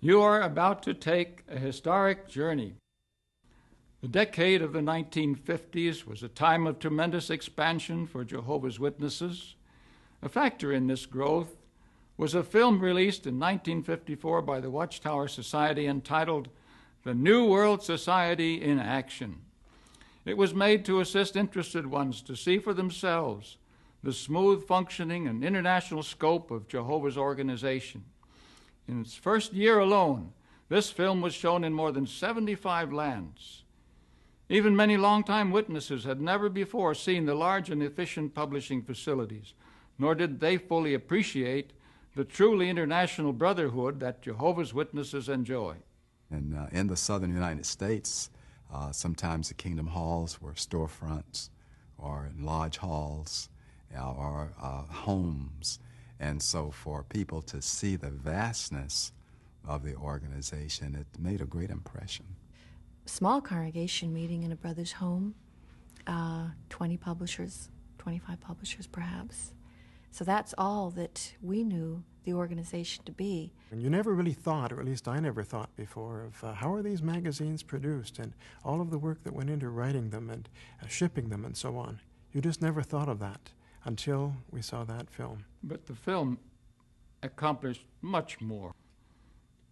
You are about to take a historic journey. The decade of the 1950s was a time of tremendous expansion for Jehovah's Witnesses. A factor in this growth was a film released in 1954 by the Watchtower Society entitled The New World Society in Action. It was made to assist interested ones to see for themselves the smooth functioning and international scope of Jehovah's organization. In its first year alone, this film was shown in more than 75 lands. Even many longtime witnesses had never before seen the large and efficient publishing facilities, nor did they fully appreciate the truly international brotherhood that Jehovah's Witnesses enjoy. And in the southern United States, sometimes the Kingdom Halls were storefronts or lodge halls or homes. And so for people to see the vastness of the organization, it made a great impression. Small congregation meeting in a brother's home, 20 publishers, 25 publishers perhaps. So that's all that we knew the organization to be. And you never really thought, or at least I never thought before, of how are these magazines produced and all of the work that went into writing them and shipping them and so on. You just never thought of that until we saw that film. But the film accomplished much more.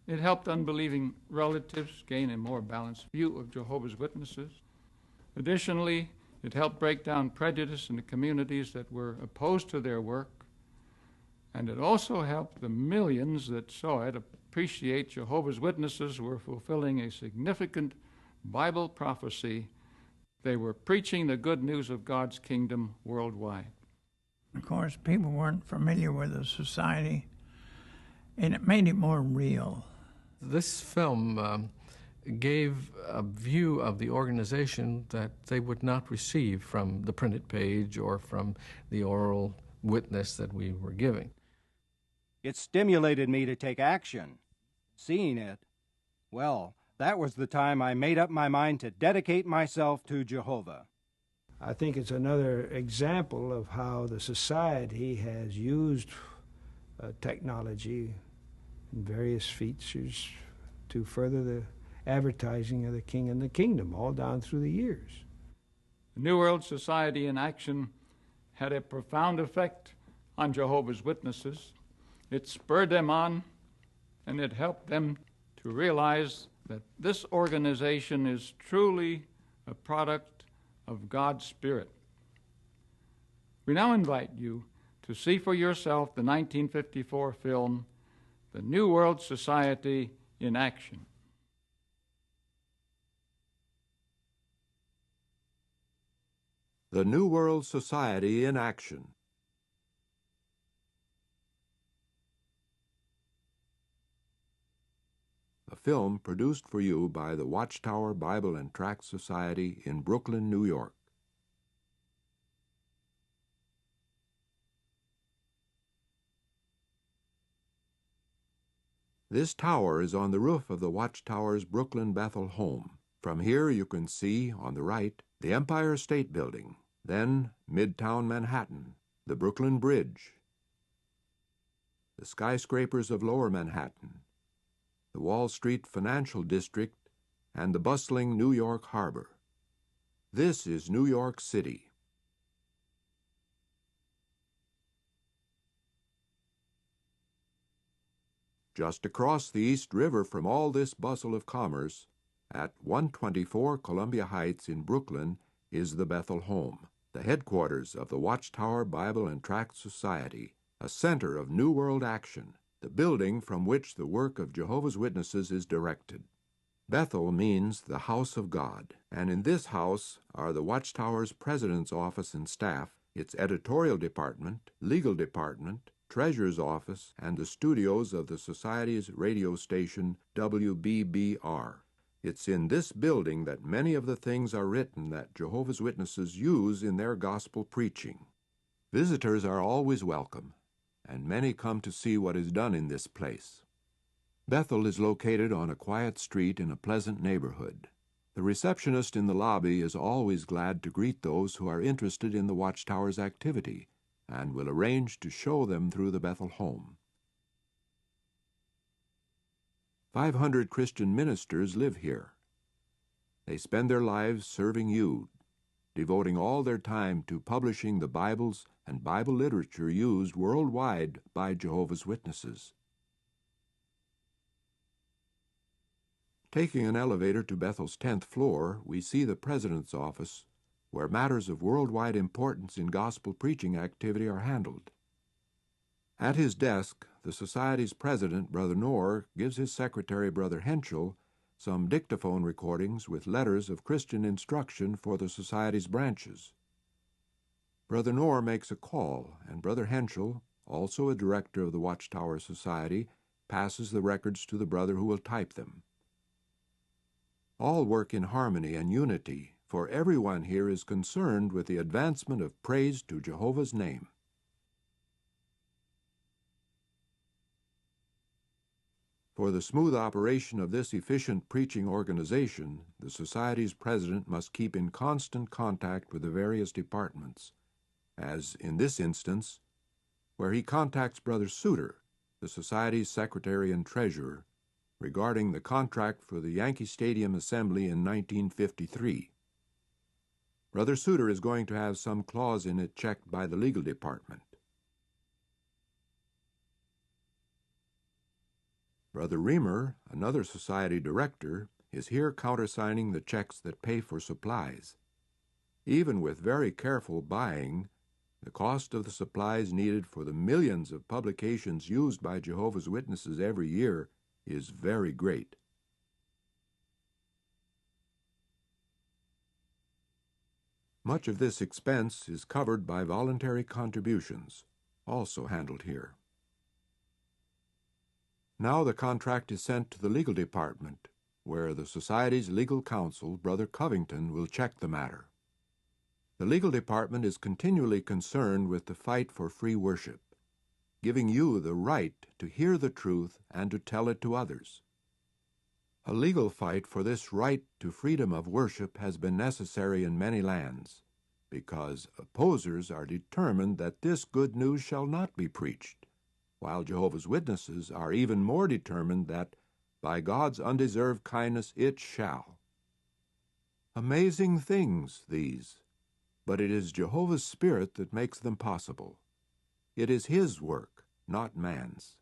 It helped unbelieving relatives gain a more balanced view of Jehovah's Witnesses. Additionally, it helped break down prejudice in the communities that were opposed to their work. And it also helped the millions that saw it appreciate Jehovah's Witnesses were fulfilling a significant Bible prophecy. They were preaching the good news of God's kingdom worldwide. Of course, people weren't familiar with the society, and it made it more real. This film gave a view of the organization that they would not receive from the printed page or from the oral witness that we were giving. It stimulated me to take action. Seeing it, well, that was the time I made up my mind to dedicate myself to Jehovah. I think it's another example of how the society has used technology and various features to further the advertising of the King and the Kingdom all down through the years. The New World Society in Action had a profound effect on Jehovah's Witnesses. It spurred them on, and it helped them to realize that this organization is truly a product of God's Spirit. We now invite you to see for yourself the 1954 film, The New World Society in Action. The New World Society in Action. A film produced for you by the Watchtower Bible and Tract Society in Brooklyn, New York. This tower is on the roof of the Watchtower's Brooklyn Bethel home. From here you can see, on the right, the Empire State Building, then Midtown Manhattan, the Brooklyn Bridge, the skyscrapers of Lower Manhattan, the Wall Street Financial District, and the bustling New York Harbor. This is New York City. Just across the East River from all this bustle of commerce, at 124 Columbia Heights in Brooklyn, is the Bethel home, the headquarters of the Watchtower Bible and Tract Society, a center of New World action, the building from which the work of Jehovah's Witnesses is directed. Bethel means the house of God, and in this house are the Watchtower's president's office and staff, its editorial department, legal department, treasurer's office, and the studios of the Society's radio station, WBBR. It's in this building that many of the things are written that Jehovah's Witnesses use in their gospel preaching. Visitors are always welcome, and many come to see what is done in this place. Bethel is located on a quiet street in a pleasant neighborhood. The receptionist in the lobby is always glad to greet those who are interested in the Watchtower's activity, and will arrange to show them through the Bethel home. 500 Christian ministers live here. They spend their lives serving you, devoting all their time to publishing the Bibles and Bible literature used worldwide by Jehovah's Witnesses. Taking an elevator to Bethel's 10th floor, we see the president's office, where matters of worldwide importance in gospel preaching activity are handled. At his desk, the Society's president, Brother Knorr, gives his secretary, Brother Henschel, some dictaphone recordings with letters of Christian instruction for the Society's branches. Brother Knorr makes a call, and Brother Henschel, also a director of the Watchtower Society, passes the records to the brother who will type them. All work in harmony and unity, for everyone here is concerned with the advancement of praise to Jehovah's name. For the smooth operation of this efficient preaching organization, the Society's president must keep in constant contact with the various departments, as in this instance, where he contacts Brother Suter, the Society's secretary and treasurer, regarding the contract for the Yankee Stadium Assembly in 1953. Brother Suter is going to have some clause in it checked by the legal department. Brother Reamer, another Society director, is here countersigning the checks that pay for supplies. Even with very careful buying, the cost of the supplies needed for the millions of publications used by Jehovah's Witnesses every year is very great. Much of this expense is covered by voluntary contributions, also handled here. Now the contract is sent to the legal department, where the Society's legal counsel, Brother Covington, will check the matter. The legal department is continually concerned with the fight for free worship, giving you the right to hear the truth and to tell it to others. A legal fight for this right to freedom of worship has been necessary in many lands, because opposers are determined that this good news shall not be preached, while Jehovah's Witnesses are even more determined that, by God's undeserved kindness, it shall. Amazing things, these, but it is Jehovah's Spirit that makes them possible. It is His work, not man's.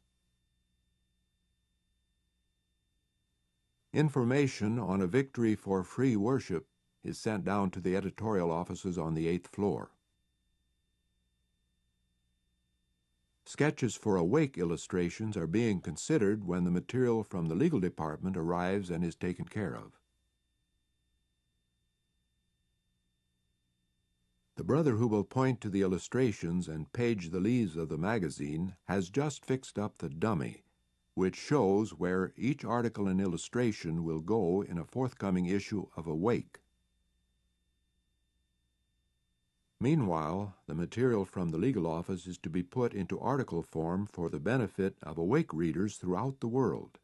Information on a victory for free worship is sent down to the editorial offices on the 8th floor. Sketches for awake illustrations are being considered when the material from the legal department arrives and is taken care of. The brother who will point to the illustrations and page the leaves of the magazine has just fixed up the dummy, which shows where each article and illustration will go in a forthcoming issue of Awake. Meanwhile, the material from the legal office is to be put into article form for the benefit of Awake readers throughout the world,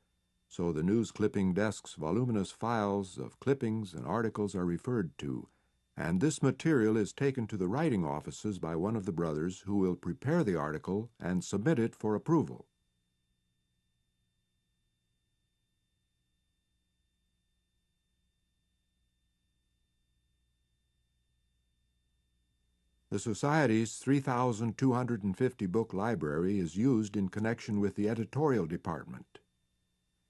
so the news clipping desk's voluminous files of clippings and articles are referred to, and this material is taken to the writing offices by one of the brothers who will prepare the article and submit it for approval. The Society's 3,250 book library is used in connection with the editorial department.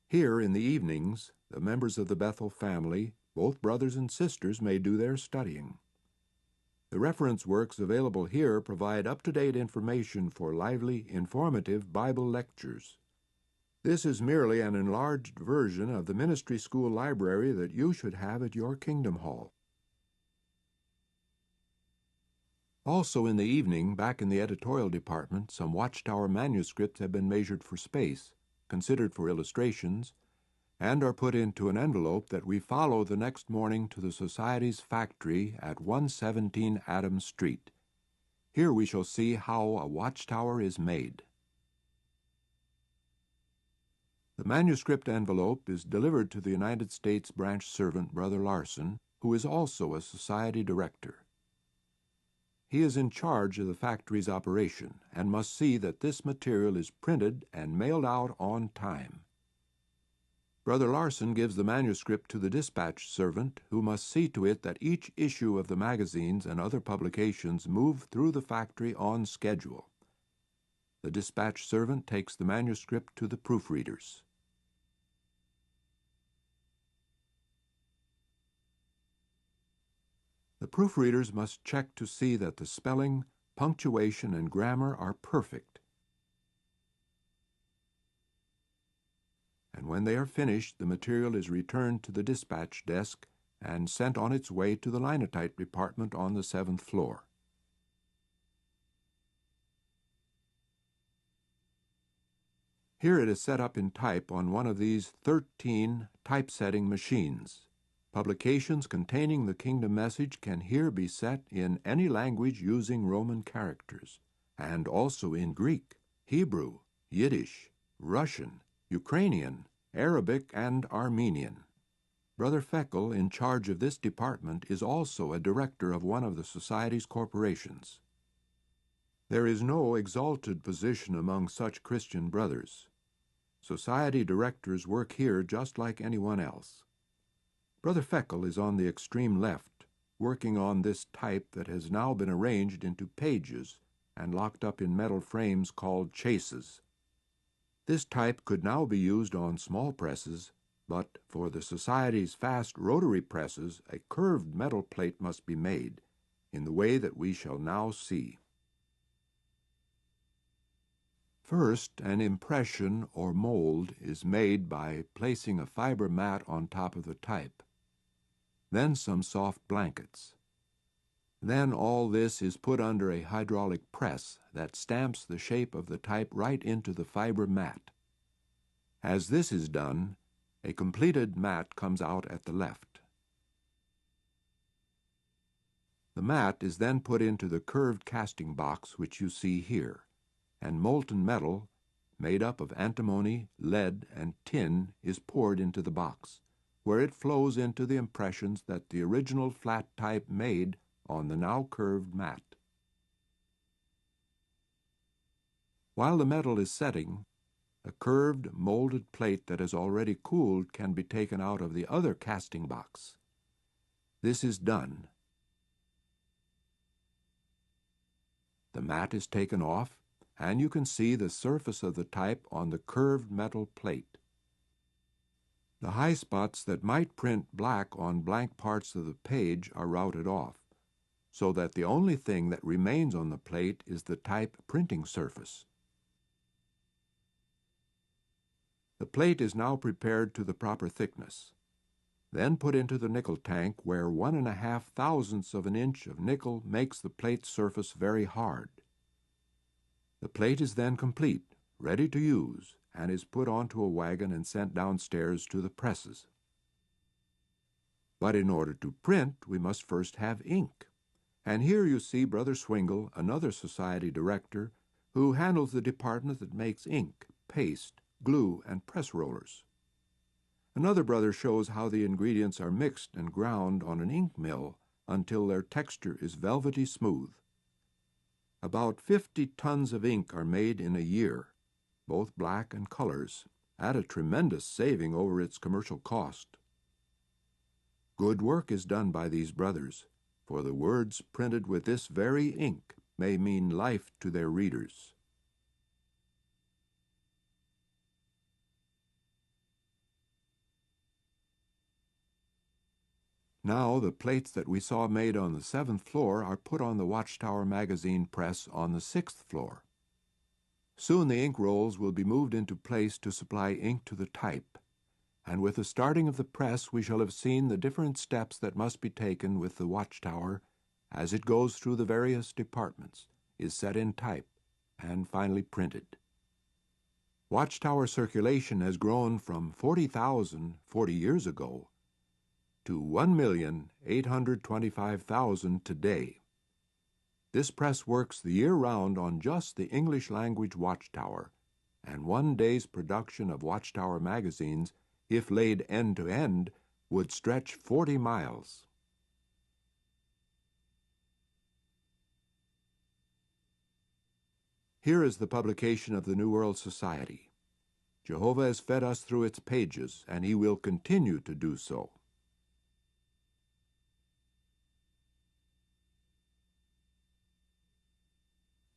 Here, in the evenings, the members of the Bethel family, both brothers and sisters, may do their studying. The reference works available here provide up-to-date information for lively, informative Bible lectures. This is merely an enlarged version of the ministry school library that you should have at your Kingdom Hall. Also in the evening, back in the editorial department, some Watchtower manuscripts have been measured for space, considered for illustrations, and are put into an envelope that we follow the next morning to the Society's factory at 117 Adams Street. Here we shall see how a watchtower is made. The manuscript envelope is delivered to the United States branch servant, Brother Larson, who is also a Society director. He is in charge of the factory's operation and must see that this material is printed and mailed out on time. Brother Larson gives the manuscript to the dispatch servant, who must see to it that each issue of the magazines and other publications move through the factory on schedule. The dispatch servant takes the manuscript to the proofreaders. The proofreaders must check to see that the spelling, punctuation, and grammar are perfect. And when they are finished, the material is returned to the dispatch desk and sent on its way to the linotype department on the 7th floor. Here it is set up in type on one of these 13 typesetting machines. Publications containing the Kingdom message can here be set in any language using Roman characters, and also in Greek, Hebrew, Yiddish, Russian, Ukrainian, Arabic, and Armenian. Brother Feckel, in charge of this department, is also a director of one of the Society's corporations. There is no exalted position among such Christian brothers. Society directors work here just like anyone else. Brother Feckel is on the extreme left, working on this type that has now been arranged into pages and locked up in metal frames called chases. This type could now be used on small presses, but for the Society's fast rotary presses, a curved metal plate must be made, in the way that we shall now see. First, an impression or mold is made by placing a fiber mat on top of the type. Then some soft blankets. Then all this is put under a hydraulic press that stamps the shape of the type right into the fiber mat. As this is done, a completed mat comes out at the left. The mat is then put into the curved casting box which you see here, and molten metal, made up of antimony, lead, and tin, is poured into the box, where it flows into the impressions that the original flat type made on the now curved mat. While the metal is setting, a curved, molded plate that has already cooled can be taken out of the other casting box. This is done. The mat is taken off, and you can see the surface of the type on the curved metal plate. The high spots that might print black on blank parts of the page are routed off, so that the only thing that remains on the plate is the type printing surface. The plate is now prepared to the proper thickness, then put into the nickel tank where 1.5 thousandths of an inch of nickel makes the plate surface very hard. The plate is then complete, ready to use, and is put onto a wagon and sent downstairs to the presses. But in order to print, we must first have ink. And here you see Brother Swingle, another Society director, who handles the department that makes ink, paste, glue, and press rollers. Another brother shows how the ingredients are mixed and ground on an ink mill until their texture is velvety smooth. About 50 tons of ink are made in a year, both black and colors, at a tremendous saving over its commercial cost. Good work is done by these brothers, for the words printed with this very ink may mean life to their readers. Now the plates that we saw made on the 7th floor are put on the Watchtower magazine press on the 6th floor. Soon the ink rolls will be moved into place to supply ink to the type, and with the starting of the press we shall have seen the different steps that must be taken with the Watchtower as it goes through the various departments, is set in type, and finally printed. Watchtower circulation has grown from 40,000 40 years ago to 1,825,000 today. This press works the year round on just the English language Watchtower, and one day's production of Watchtower magazines, if laid end to end, would stretch 40 miles. Here is the publication of the New World Society. Jehovah has fed us through its pages, and he will continue to do so.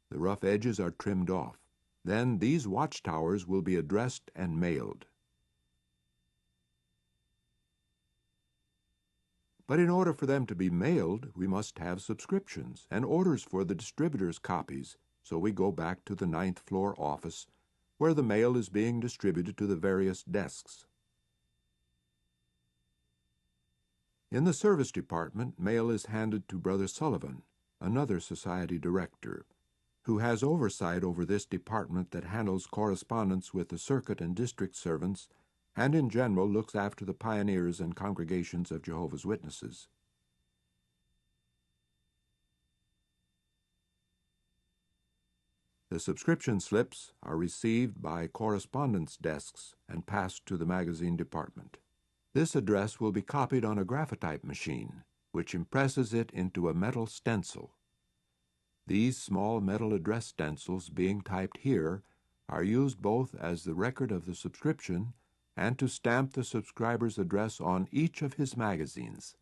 The rough edges are trimmed off. Then these watchtowers will be addressed and mailed. But in order for them to be mailed, we must have subscriptions and orders for the distributor's copies, so we go back to the 9th floor office, where the mail is being distributed to the various desks. In the service department, mail is handed to Brother Sullivan, another society director, who has oversight over this department that handles correspondence with the circuit and district servants, and in general looks after the pioneers and congregations of Jehovah's Witnesses. The subscription slips are received by correspondence desks and passed to the magazine department. This address will be copied on a graphotype machine, which impresses it into a metal stencil. These small metal address stencils being typed here are used both as the record of the subscription and to stamp the subscriber's address on each of his magazines.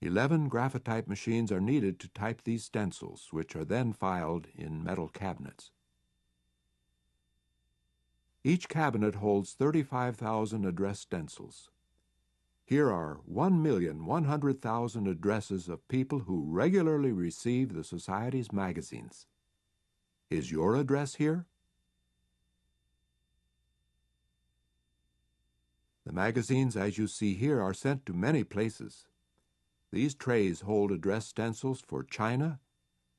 11 graphotype machines are needed to type these stencils, which are then filed in metal cabinets. Each cabinet holds 35,000 address stencils. Here are 1,100,000 addresses of people who regularly receive the Society's magazines. Is your address here? The magazines, as you see here, are sent to many places. These trays hold address stencils for China,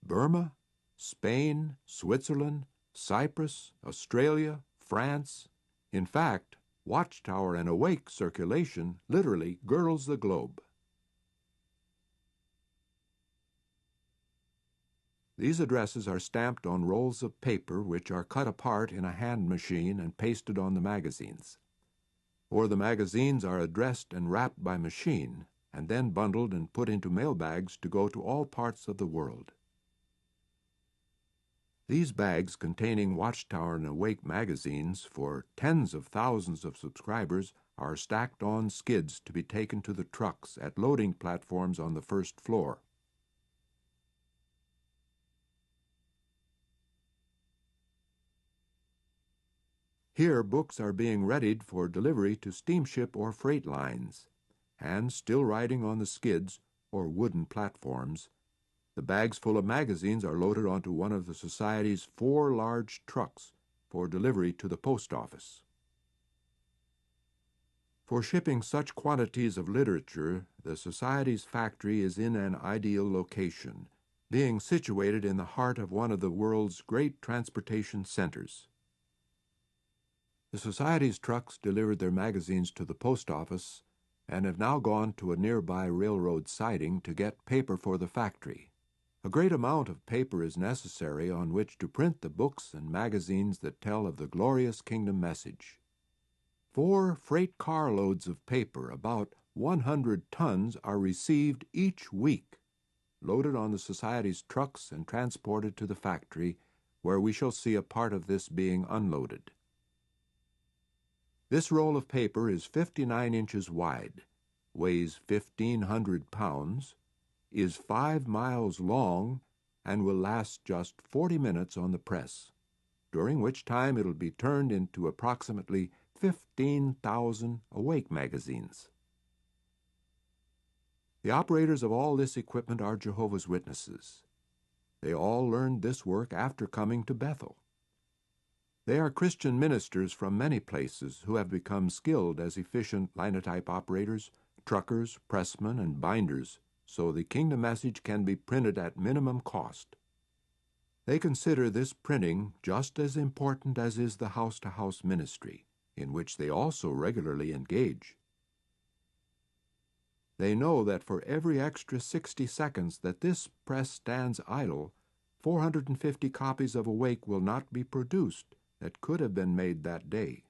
Burma, Spain, Switzerland, Cyprus, Australia, France. In fact, Watchtower and Awake circulation literally girdles the globe. These addresses are stamped on rolls of paper which are cut apart in a hand machine and pasted on the magazines. Or the magazines are addressed and wrapped by machine and then bundled and put into mail bags to go to all parts of the world. These bags containing Watchtower and Awake magazines for tens of thousands of subscribers are stacked on skids to be taken to the trucks at loading platforms on the first floor. Here, books are being readied for delivery to steamship or freight lines, and still riding on the skids or wooden platforms, the bags full of magazines are loaded onto one of the Society's 4 large trucks for delivery to the post office. For shipping such quantities of literature, the Society's factory is in an ideal location, being situated in the heart of one of the world's great transportation centers. The Society's trucks delivered their magazines to the post office and have now gone to a nearby railroad siding to get paper for the factory. A great amount of paper is necessary on which to print the books and magazines that tell of the glorious kingdom message. 4 freight carloads of paper, about 100 tons, are received each week, loaded on the Society's trucks and transported to the factory, where we shall see a part of this being unloaded. This roll of paper is 59 inches wide, weighs 1,500 pounds, is 5 miles long, and will last just 40 minutes on the press, during which time it will be turned into approximately 15,000 Awake magazines. The operators of all this equipment are Jehovah's Witnesses. They all learned this work after coming to Bethel. They are Christian ministers from many places who have become skilled as efficient linotype operators, truckers, pressmen, and binders, so the kingdom message can be printed at minimum cost. They consider this printing just as important as is the house-to-house ministry, in which they also regularly engage. They know that for every extra 60 seconds that this press stands idle, 450 copies of Awake will not be produced that could have been made that day.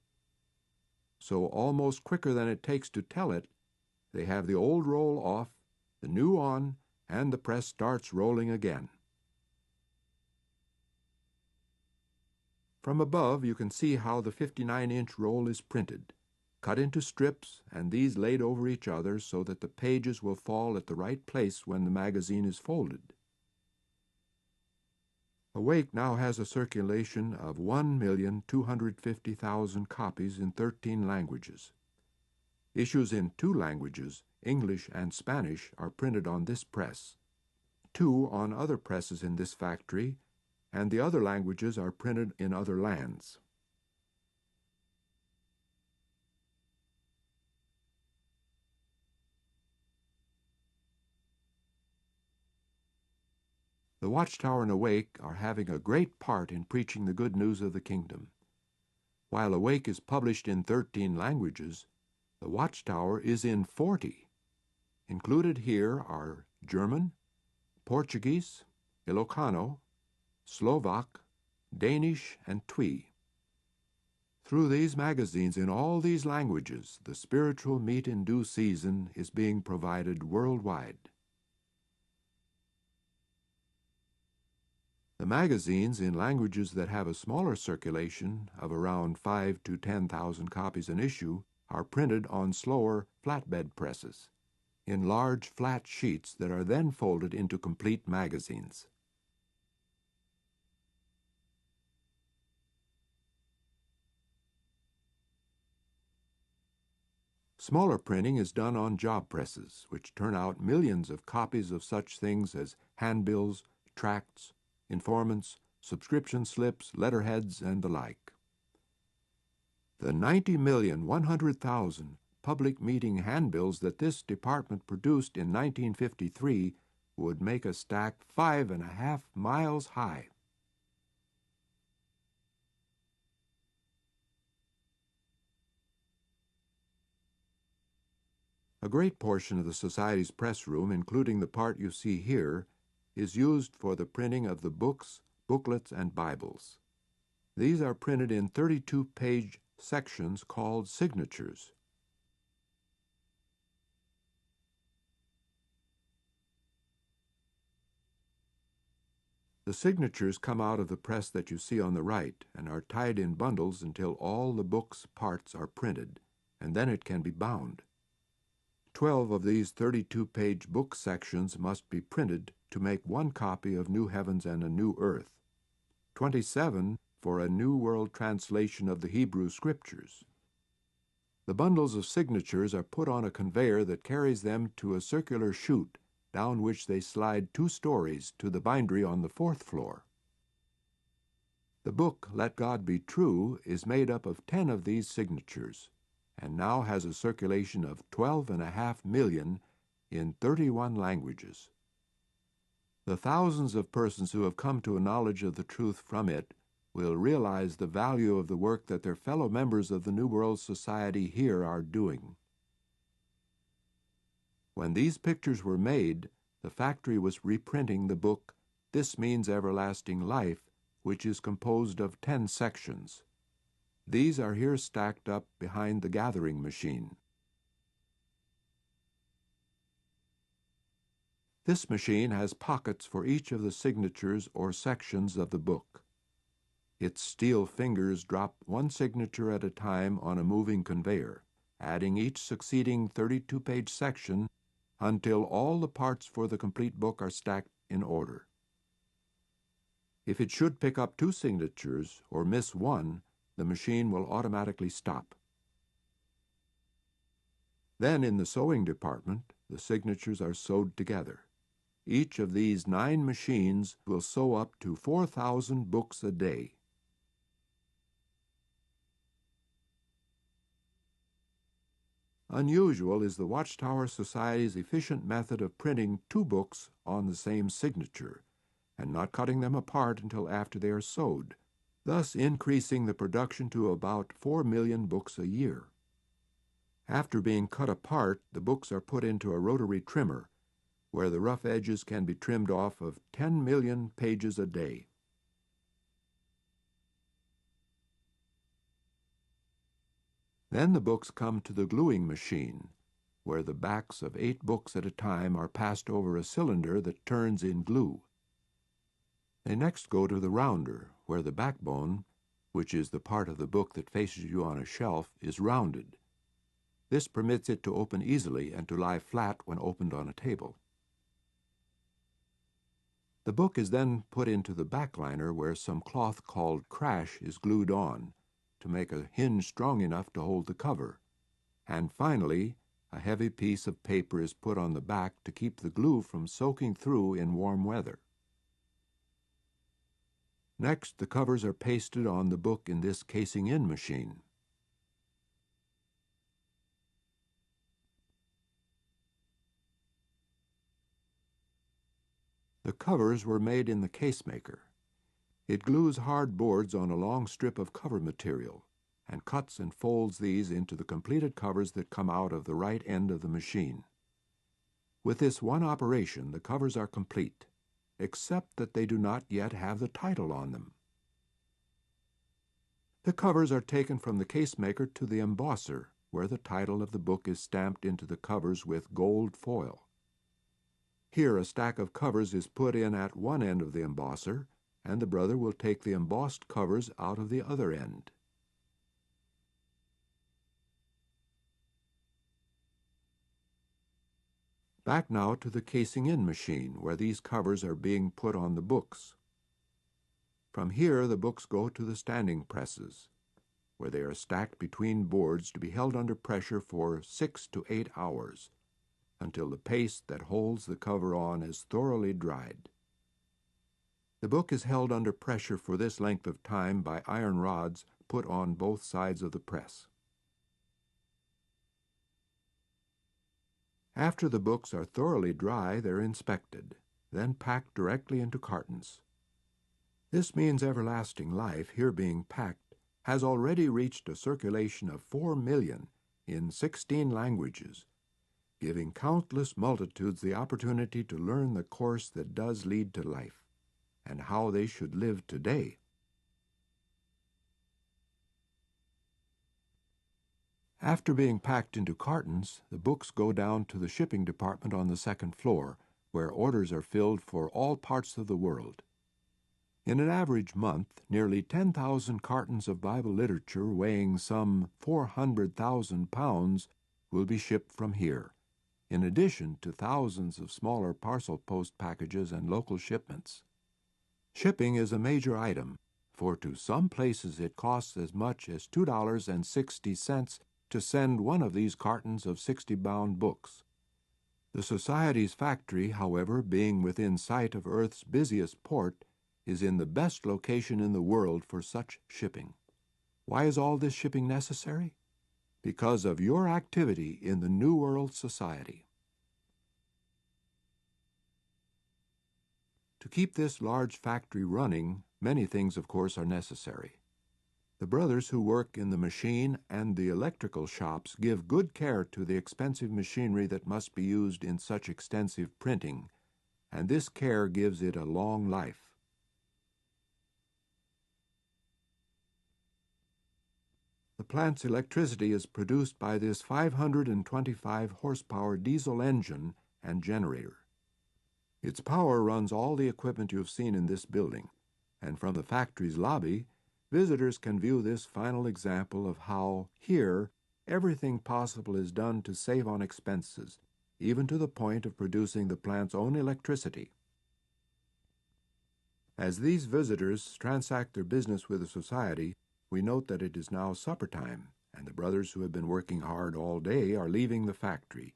So almost quicker than it takes to tell it, they have the old roll off, the new on, and the press starts rolling again. From above, you can see how the 59-inch roll is printed, cut into strips, and these laid over each other so that the pages will fall at the right place when the magazine is folded. Awake now has a circulation of 1,250,000 copies in 13 languages. Issues in 2 languages, English and Spanish, are printed on this press, 2 on other presses in this factory, and the other languages are printed in other lands. The Watchtower and Awake are having a great part in preaching the good news of the kingdom. While Awake is published in 13 languages, the Watchtower is in 40. Included here are German, Portuguese, Ilocano, Slovak, Danish, and Twi. Through these magazines in all these languages, the spiritual meat in due season is being provided worldwide. The magazines in languages that have a smaller circulation of around 5,000 to 10,000 copies an issue are printed on slower flatbed presses, in large flat sheets that are then folded into complete magazines. Smaller printing is done on job presses, which turn out millions of copies of such things as handbills, tracts, informants, subscription slips, letterheads, and the like. The 90,100,000 public meeting handbills that this department produced in 1953 would make a stack 5.5 miles high. A great portion of the Society's press room, including the part you see here, is used for the printing of the books, booklets, and Bibles. These are printed in 32-page sections called signatures. The signatures come out of the press that you see on the right and are tied in bundles until all the book's parts are printed, and then it can be bound. 12 of these 32-page book sections must be printed to make 1 copy of New Heavens and a New Earth, 27 for a New World Translation of the Hebrew Scriptures. The bundles of signatures are put on a conveyor that carries them to a circular chute down which they slide 2 stories to the bindery on the 4th floor. The book, Let God Be True, is made up of 10 of these signatures, and now has a circulation of 12.5 million in 31 languages. The thousands of persons who have come to a knowledge of the truth from it will realize the value of the work that their fellow members of the New World Society here are doing. When these pictures were made, the factory was reprinting the book This Means Everlasting Life, which is composed of 10 sections. These are here stacked up behind the gathering machine. This machine has pockets for each of the signatures or sections of the book. Its steel fingers drop 1 signature at a time on a moving conveyor, adding each succeeding 32-page section until all the parts for the complete book are stacked in order. If it should pick up 2 signatures or miss 1, the machine will automatically stop. Then in the sewing department, the signatures are sewed together. Each of these 9 machines will sew up to 4,000 books a day. Unusual is the Watchtower Society's efficient method of printing 2 books on the same signature, and not cutting them apart until after they are sewed, thus increasing the production to about 4 million books a year. After being cut apart, the books are put into a rotary trimmer, where the rough edges can be trimmed off of 10 million pages a day. Then the books come to the gluing machine, where the backs of 8 books at a time are passed over a cylinder that turns in glue. They next go to the rounder, where the backbone, which is the part of the book that faces you on a shelf, is rounded. This permits it to open easily and to lie flat when opened on a table. The book is then put into the backliner where some cloth called crash is glued on to make a hinge strong enough to hold the cover. And finally, a heavy piece of paper is put on the back to keep the glue from soaking through in warm weather. Next, the covers are pasted on the book in this casing-in machine. The covers were made in the casemaker. It glues hard boards on a long strip of cover material and cuts and folds these into the completed covers that come out of the right end of the machine. With this one operation, the covers are complete, except that they do not yet have the title on them. The covers are taken from the casemaker to the embosser, where the title of the book is stamped into the covers with gold foil. Here a stack of covers is put in at one end of the embosser, and the brother will take the embossed covers out of the other end. Back now to the casing-in machine, where these covers are being put on the books. From here the books go to the standing presses, where they are stacked between boards to be held under pressure for 6 to 8 hours, until the paste that holds the cover on is thoroughly dried. The book is held under pressure for this length of time by iron rods put on both sides of the press. After the books are thoroughly dry, they're inspected, then packed directly into cartons. This means Everlasting Life, here being packed, has already reached a circulation of 4 million in 16 languages, giving countless multitudes the opportunity to learn the course that does lead to life, and how they should live today. After being packed into cartons, the books go down to the shipping department on the second floor, where orders are filled for all parts of the world. In an average month, nearly 10,000 cartons of Bible literature weighing some 400,000 pounds will be shipped from here, in addition to thousands of smaller parcel post packages and local shipments. Shipping is a major item, for to some places it costs as much as $2.60 to send one of these cartons of 60-bound books. The Society's factory, however, being within sight of Earth's busiest port, is in the best location in the world for such shipping. Why is all this shipping necessary? Because of your activity in the New World Society. To keep this large factory running, many things, of course, are necessary. The brothers who work in the machine and the electrical shops give good care to the expensive machinery that must be used in such extensive printing, and this care gives it a long life. The plant's electricity is produced by this 525 horsepower diesel engine and generator. Its power runs all the equipment you have seen in this building, and from the factory's lobby, visitors can view this final example of how, here, everything possible is done to save on expenses, even to the point of producing the plant's own electricity. As these visitors transact their business with the Society, we note that it is now supper time, and the brothers who have been working hard all day are leaving the factory,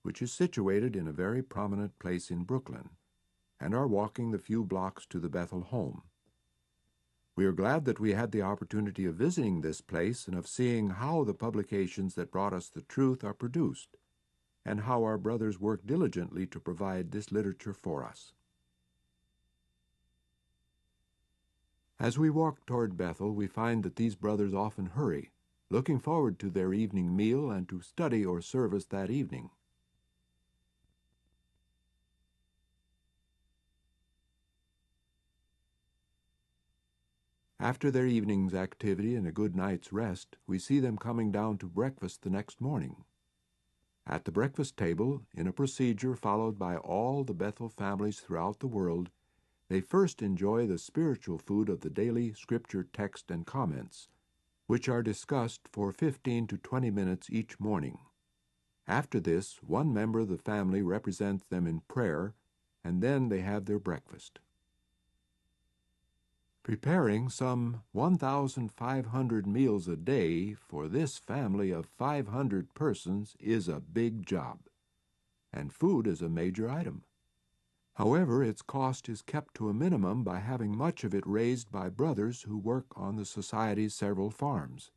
which is situated in a very prominent place in Brooklyn, and are walking the few blocks to the Bethel home. We are glad that we had the opportunity of visiting this place and of seeing how the publications that brought us the truth are produced, and how our brothers work diligently to provide this literature for us. As we walk toward Bethel, we find that these brothers often hurry, looking forward to their evening meal and to study or service that evening. After their evening's activity and a good night's rest, we see them coming down to breakfast the next morning. At the breakfast table, in a procedure followed by all the Bethel families throughout the world, They first enjoy the spiritual food of the daily scripture text and comments, which are discussed for 15 to 20 minutes each morning. After this, one member of the family represents them in prayer, and then they have their breakfast. Preparing some 1,500 meals a day for this family of 500 persons is a big job, and food is a major item. However, its cost is kept to a minimum by having much of it raised by brothers who work on the Society's several farms.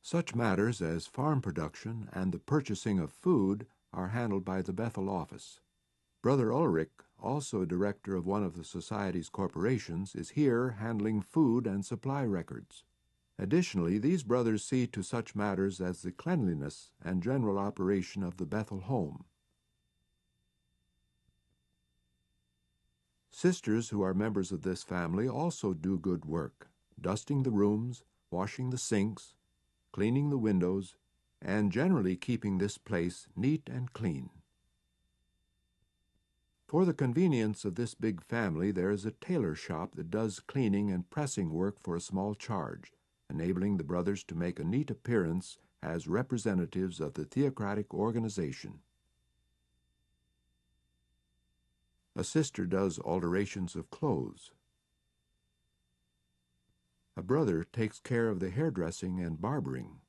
Such matters as farm production and the purchasing of food are handled by the Bethel office. Brother Ulrich, also director of one of the Society's corporations, is here handling food and supply records. Additionally, these brothers see to such matters as the cleanliness and general operation of the Bethel home. Sisters who are members of this family also do good work, dusting the rooms, washing the sinks, cleaning the windows, and generally keeping this place neat and clean. For the convenience of this big family, there is a tailor shop that does cleaning and pressing work for a small charge, enabling the brothers to make a neat appearance as representatives of the theocratic organization. A sister does alterations of clothes. A brother takes care of the hairdressing and barbering.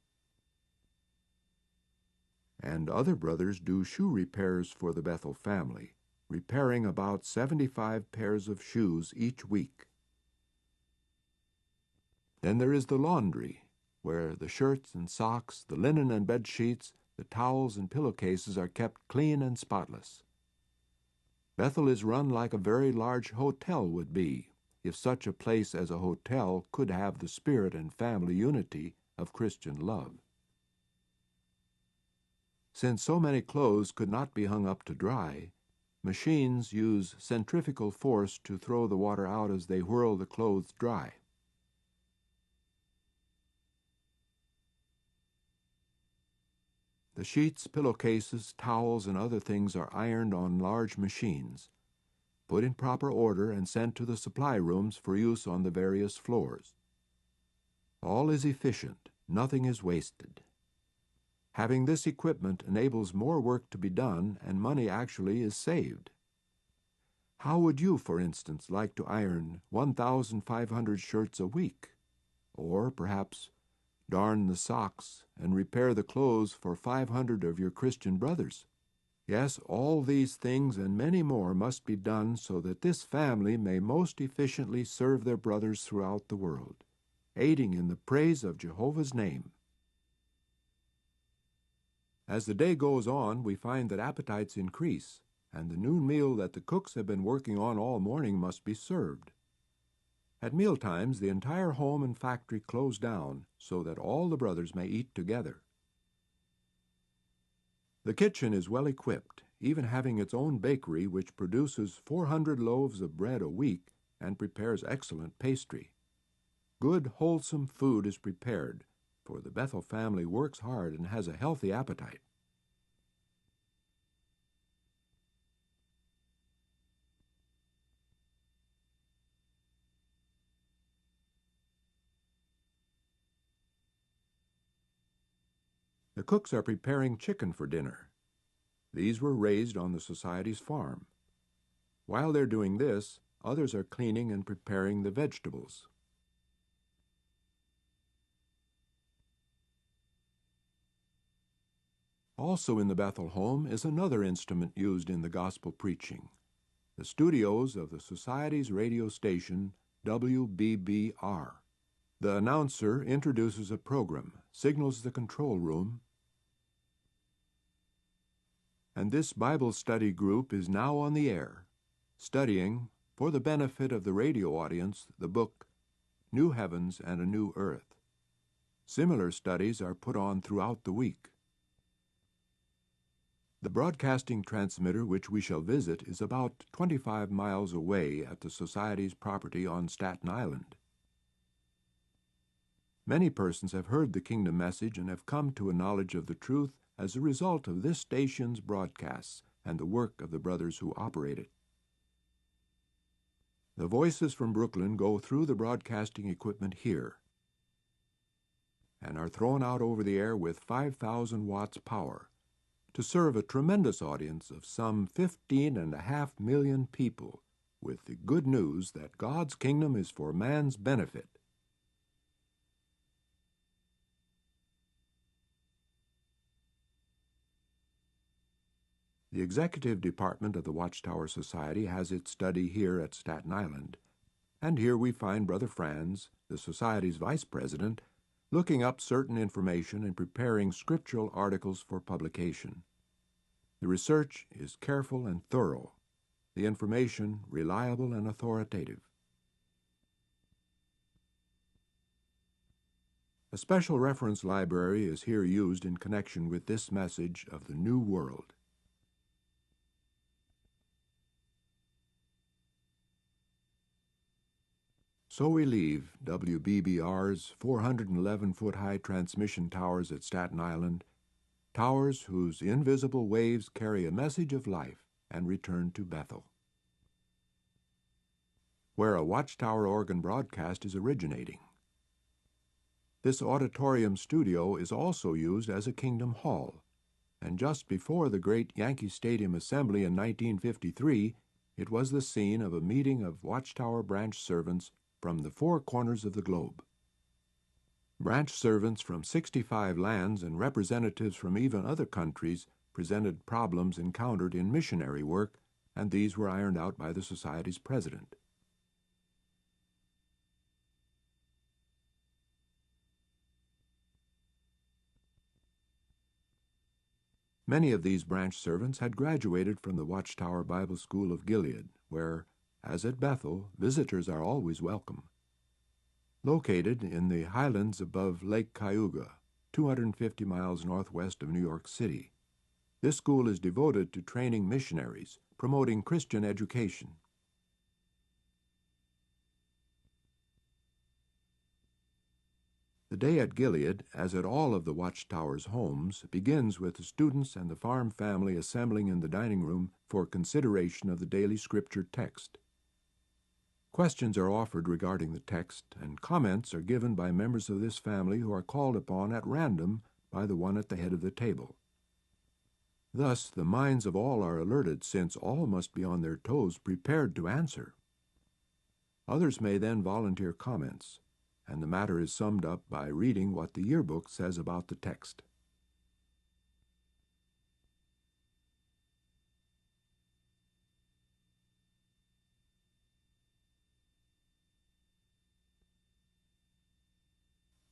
And other brothers do shoe repairs for the Bethel family, repairing about 75 pairs of shoes each week. Then there is the laundry, where the shirts and socks, the linen and bed sheets, the towels and pillowcases are kept clean and spotless. Bethel is run like a very large hotel would be, if such a place as a hotel could have the spirit and family unity of Christian love. Since so many clothes could not be hung up to dry, machines use centrifugal force to throw the water out as they whirl the clothes dry. The sheets, pillowcases, towels, and other things are ironed on large machines, put in proper order, and sent to the supply rooms for use on the various floors. All is efficient, nothing is wasted. Having this equipment enables more work to be done, and money actually is saved. How would you, for instance, like to iron 1,500 shirts a week? Or perhaps darn the socks and repair the clothes for 500 of your Christian brothers? Yes, all these things and many more must be done so that this family may most efficiently serve their brothers throughout the world, aiding in the praise of Jehovah's name. As the day goes on, we find that appetites increase, and the noon meal that the cooks have been working on all morning must be served. At mealtimes, the entire home and factory close down so that all the brothers may eat together. The kitchen is well equipped, even having its own bakery which produces 400 loaves of bread a week and prepares excellent pastry. Good, wholesome food is prepared, for the Bethel family works hard and has a healthy appetite. The cooks are preparing chicken for dinner. These were raised on the Society's farm. While they're doing this, others are cleaning and preparing the vegetables. Also in the Bethel home is another instrument used in the gospel preaching, the studios of the Society's radio station, WBBR. The announcer introduces a program, signals the control room, and this Bible study group is now on the air, studying, for the benefit of the radio audience, the book New Heavens and a New Earth. Similar studies are put on throughout the week. The broadcasting transmitter which we shall visit is about 25 miles away at the Society's property on Staten Island. Many persons have heard the kingdom message and have come to a knowledge of the truth as a result of this station's broadcasts and the work of the brothers who operate it. The voices from Brooklyn go through the broadcasting equipment here and are thrown out over the air with 5,000 watts power to serve a tremendous audience of some 15.5 million people with the good news that God's kingdom is for man's benefit. The executive department of the Watchtower Society has its study here at Staten Island, and here we find Brother Franz, the Society's vice president, looking up certain information and preparing scriptural articles for publication. The research is careful and thorough, the information reliable and authoritative. A special reference library is here used in connection with this message of the New World. So we leave WBBR's 411-foot-high transmission towers at Staten Island, towers whose invisible waves carry a message of life, and return to Bethel, where a Watchtower organ broadcast is originating. This auditorium studio is also used as a Kingdom Hall, and just before the great Yankee Stadium assembly in 1953, it was the scene of a meeting of Watchtower branch servants from the four corners of the globe. Branch servants from 65 lands and representatives from even other countries presented problems encountered in missionary work, and these were ironed out by the Society's president. Many of these branch servants had graduated from the Watchtower Bible School of Gilead, where, as at Bethel, visitors are always welcome. Located in the highlands above Lake Cayuga, 250 miles northwest of New York City, this school is devoted to training missionaries, promoting Christian education. The day at Gilead, as at all of the Watchtower's homes, begins with the students and the farm family assembling in the dining room for consideration of the daily scripture text. Questions are offered regarding the text, and comments are given by members of this family who are called upon at random by the one at the head of the table. Thus, the minds of all are alerted, since all must be on their toes, prepared to answer. Others may then volunteer comments, and the matter is summed up by reading what the yearbook says about the text.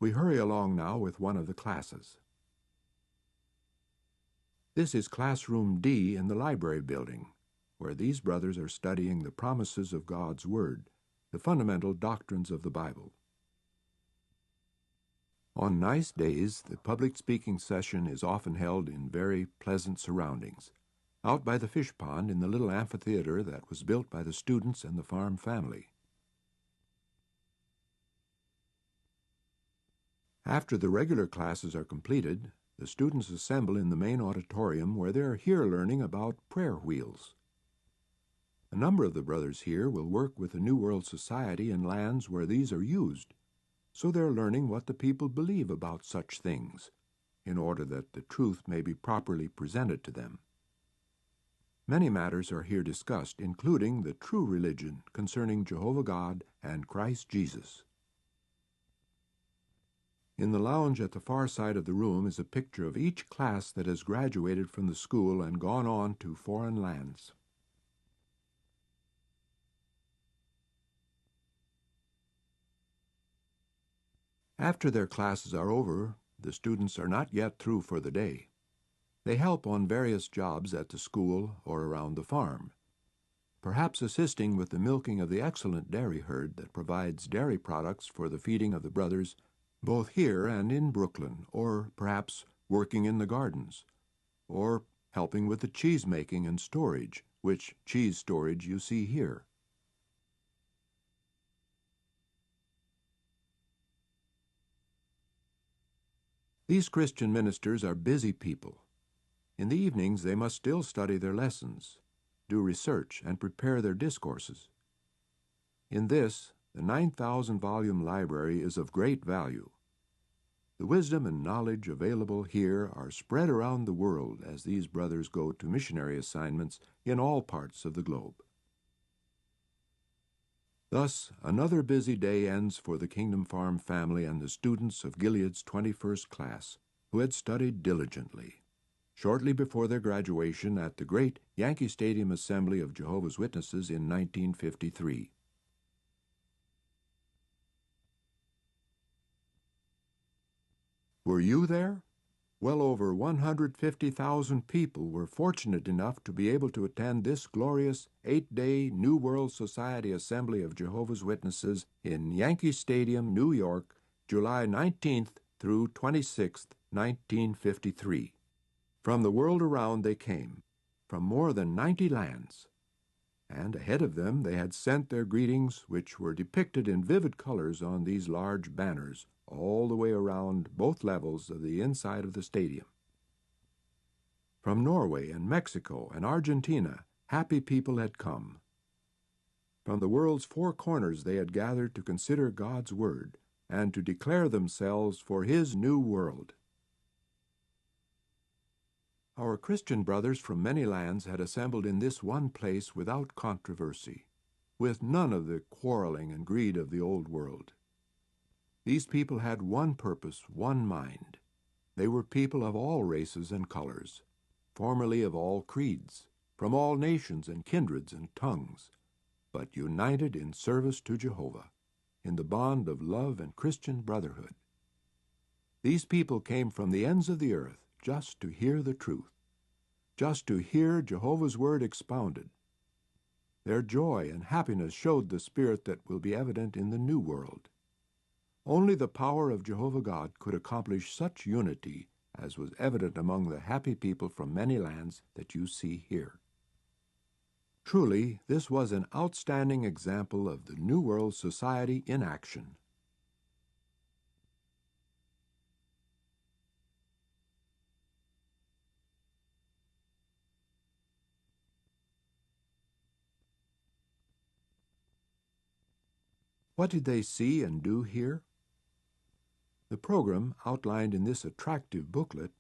We hurry along now with one of the classes. This is Classroom D in the library building, where these brothers are studying the promises of God's Word, the fundamental doctrines of the Bible. On nice days, the public speaking session is often held in very pleasant surroundings, out by the fish pond in the little amphitheater that was built by the students and the farm family. After the regular classes are completed, the students assemble in the main auditorium where they are here learning about prayer wheels. A number of the brothers here will work with the New World Society in lands where these are used, so they're learning what the people believe about such things, in order that the truth may be properly presented to them. Many matters are here discussed, including the true religion concerning Jehovah God and Christ Jesus. In the lounge at the far side of the room is a picture of each class that has graduated from the school and gone on to foreign lands. After their classes are over, the students are not yet through for the day. They help on various jobs at the school or around the farm, perhaps assisting with the milking of the excellent dairy herd that provides dairy products for the feeding of the brothers both here and in Brooklyn, or perhaps working in the gardens, or helping with the cheese making and storage, which cheese storage you see here. These Christian ministers are busy people, In the evenings, they must still study their lessons, do research, and prepare their discourses. In this, the 9,000-volume library is of great value. The wisdom and knowledge available here are spread around the world as these brothers go to missionary assignments in all parts of the globe. Thus, another busy day ends for the Kingdom Farm family and the students of Gilead's 21st class, who had studied diligently. Shortly before their graduation at the great Yankee Stadium Assembly of Jehovah's Witnesses in 1953. Were you there? Well over 150,000 people were fortunate enough to be able to attend this glorious 8-day New World Society Assembly of Jehovah's Witnesses in Yankee Stadium, New York, July 19th through 26th, 1953. From the world around they came, from more than 90 lands. And ahead of them they had sent their greetings, which were depicted in vivid colors on these large banners all the way around both levels of the inside of the stadium. From Norway and Mexico and Argentina, happy people had come. From the world's four corners they had gathered to consider God's Word and to declare themselves for His new world. Our Christian brothers from many lands had assembled in this one place without controversy, with none of the quarreling and greed of the old world. These people had one purpose, one mind. They were people of all races and colors, formerly of all creeds, from all nations and kindreds and tongues, but united in service to Jehovah, in the bond of love and Christian brotherhood. These people came from the ends of the earth just to hear the truth, just to hear Jehovah's Word expounded. Their joy and happiness showed the spirit that will be evident in the new world. Only the power of Jehovah God could accomplish such unity as was evident among the happy people from many lands that you see here. Truly, this was an outstanding example of the New World Society in action. What did they see and do here? The program, outlined in this attractive booklet,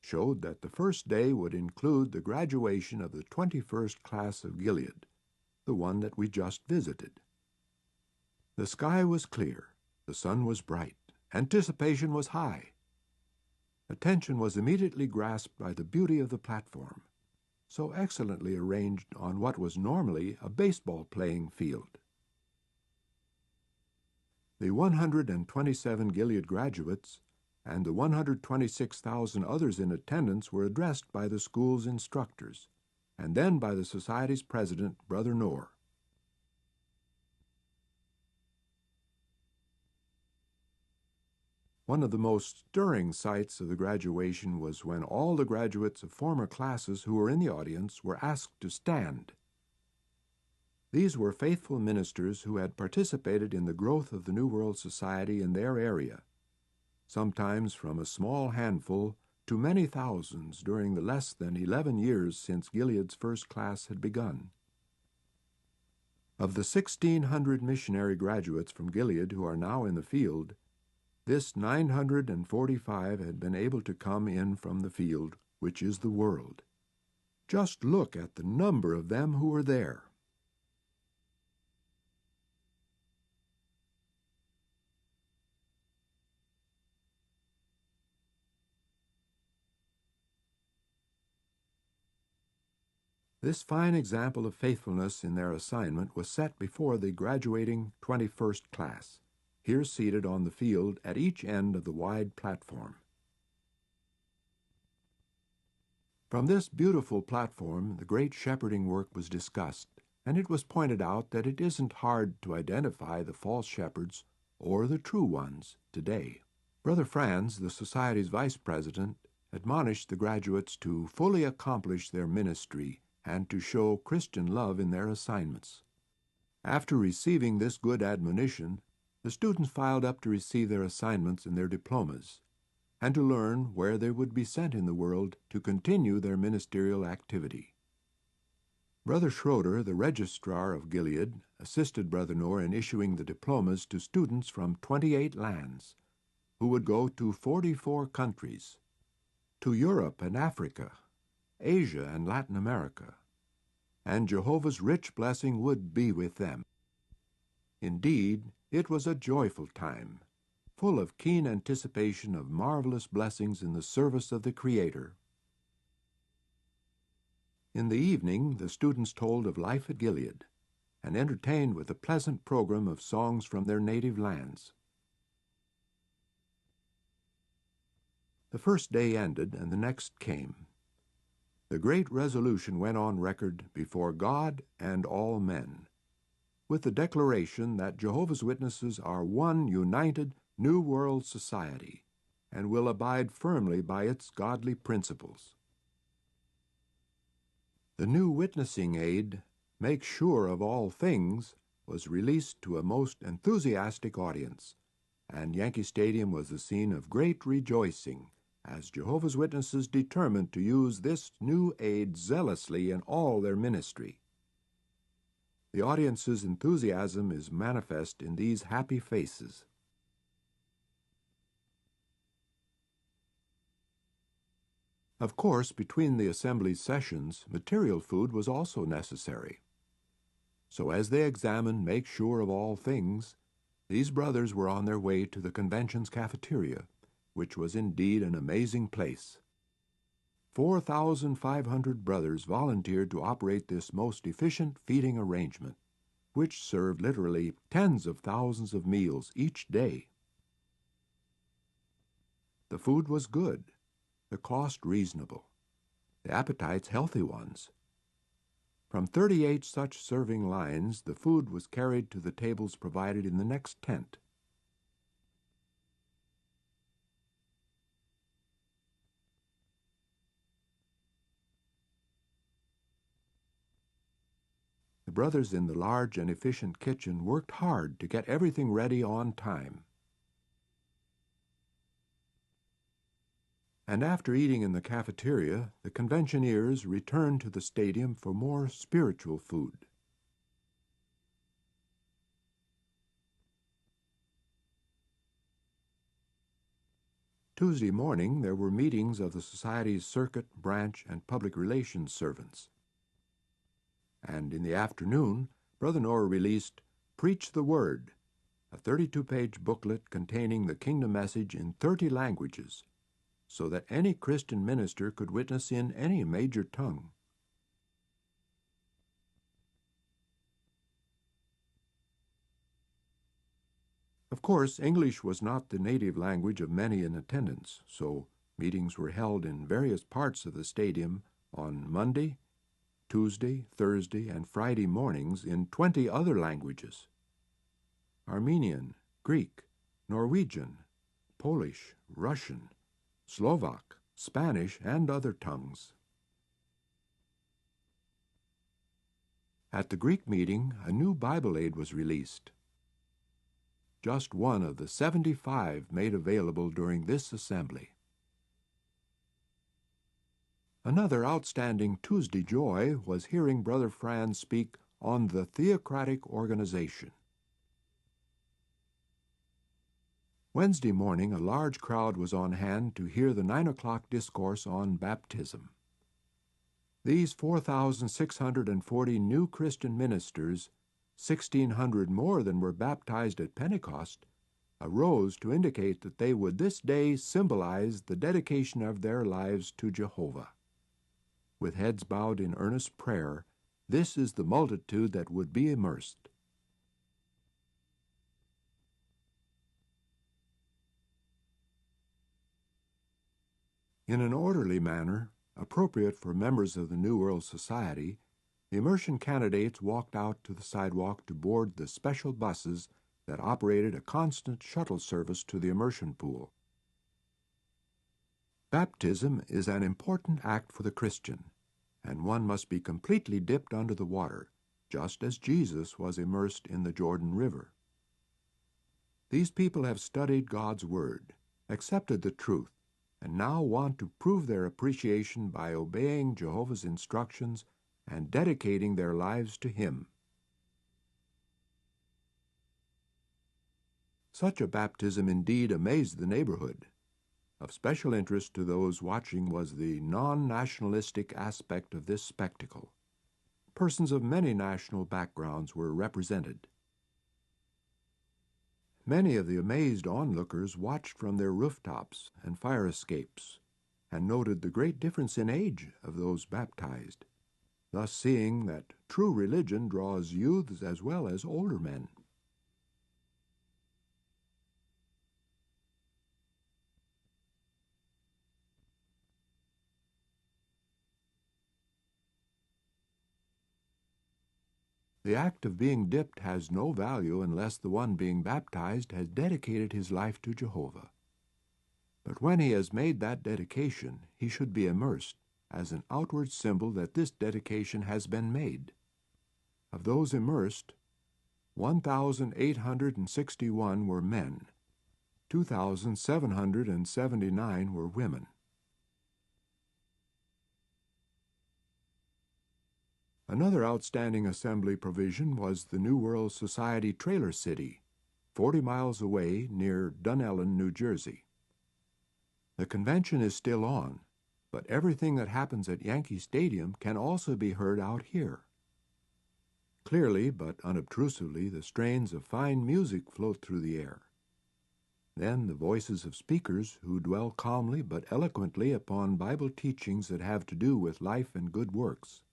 showed that the first day would include the graduation of the 21st class of Gilead, the one that we just visited. The sky was clear, the sun was bright, anticipation was high. Attention was immediately grasped by the beauty of the platform, so excellently arranged on what was normally a baseball playing field. The 127 Gilead graduates and the 126,000 others in attendance were addressed by the school's instructors, and then by the Society's president, Brother Knorr. One of the most stirring sights of the graduation was when all the graduates of former classes who were in the audience were asked to stand. These were faithful ministers who had participated in the growth of the New World Society in their area, sometimes from a small handful to many thousands during the less than 11 years since Gilead's first class had begun. Of the 1,600 missionary graduates from Gilead who are now in the field, this 945 had been able to come in from the field, which is the world. Just look at the number of them who were there. This fine example of faithfulness in their assignment was set before the graduating 21st class, here seated on the field at each end of the wide platform. From this beautiful platform, the great shepherding work was discussed, and it was pointed out that it isn't hard to identify the false shepherds or the true ones today. Brother Franz, the Society's vice president, admonished the graduates to fully accomplish their ministry and to show Christian love in their assignments. After receiving this good admonition, the students filed up to receive their assignments and their diplomas, and to learn where they would be sent in the world to continue their ministerial activity. Brother Schroeder, the registrar of Gilead, assisted Brother Knorr in issuing the diplomas to students from 28 lands, who would go to 44 countries, to Europe and Africa, Asia and Latin America, and Jehovah's rich blessing would be with them. Indeed, it was a joyful time, full of keen anticipation of marvelous blessings in the service of the Creator. In the evening, the students told of life at Gilead, and entertained with a pleasant program of songs from their native lands. The first day ended, and the next came. The great resolution went on record before God and all men, with the declaration that Jehovah's Witnesses are one united New World Society, and will abide firmly by its godly principles. The new witnessing aid, Make Sure of All Things, was released to a most enthusiastic audience, and Yankee Stadium was the scene of great rejoicing as Jehovah's Witnesses determined to use this new aid zealously in all their ministry. The audience's enthusiasm is manifest in these happy faces. Of course, between the assembly's sessions, material food was also necessary. So as they examined Make Sure of All Things, these brothers were on their way to the convention's cafeteria, which was indeed an amazing place. 4,500 brothers volunteered to operate this most efficient feeding arrangement, which served literally tens of thousands of meals each day. The food was good, the cost reasonable, the appetites healthy ones. From 38 such serving lines, the food was carried to the tables provided in the next tent. The brothers in the large and efficient kitchen worked hard to get everything ready on time. And after eating in the cafeteria, the conventioneers returned to the stadium for more spiritual food. Tuesday morning, there were meetings of the Society's circuit, branch, and public relations servants. And in the afternoon, Brother Knorr released Preach the Word, a 32-page booklet containing the kingdom message in 30 languages, so that any Christian minister could witness in any major tongue. Of course, English was not the native language of many in attendance, so meetings were held in various parts of the stadium on Monday, Tuesday, Thursday, and Friday mornings in 20 other languages: Armenian, Greek, Norwegian, Polish, Russian, Slovak, Spanish, and other tongues. At the Greek meeting, a new Bible aid was released, just one of the 75 made available during this assembly. Another outstanding Tuesday joy was hearing Brother Franz speak on the theocratic organization. Wednesday morning, a large crowd was on hand to hear the 9 o'clock discourse on baptism. These 4,640 new Christian ministers, 1,600 more than were baptized at Pentecost, arose to indicate that they would this day symbolize the dedication of their lives to Jehovah. With heads bowed in earnest prayer, this is the multitude that would be immersed. In an orderly manner, appropriate for members of the New World Society, the immersion candidates walked out to the sidewalk to board the special buses that operated a constant shuttle service to the immersion pool. Baptism is an important act for the Christian, and one must be completely dipped under the water, just as Jesus was immersed in the Jordan River. These people have studied God's Word, accepted the truth, and now want to prove their appreciation by obeying Jehovah's instructions and dedicating their lives to Him. Such a baptism indeed amazed the neighborhood. Of special interest to those watching was the non-nationalistic aspect of this spectacle. Persons of many national backgrounds were represented. Many of the amazed onlookers watched from their rooftops and fire escapes and noted the great difference in age of those baptized, thus seeing that true religion draws youths as well as older men. The act of being dipped has no value unless the one being baptized has dedicated his life to Jehovah. But when he has made that dedication, he should be immersed as an outward symbol that this dedication has been made. Of those immersed, 1,861 were men, 2,779 were women. Another outstanding assembly provision was the New World Society Trailer City, 40 miles away near Dunellen, New Jersey. The convention is still on, but everything that happens at Yankee Stadium can also be heard out here. Clearly, but unobtrusively, the strains of fine music float through the air. Then the voices of speakers who dwell calmly but eloquently upon Bible teachings that have to do with life and good works.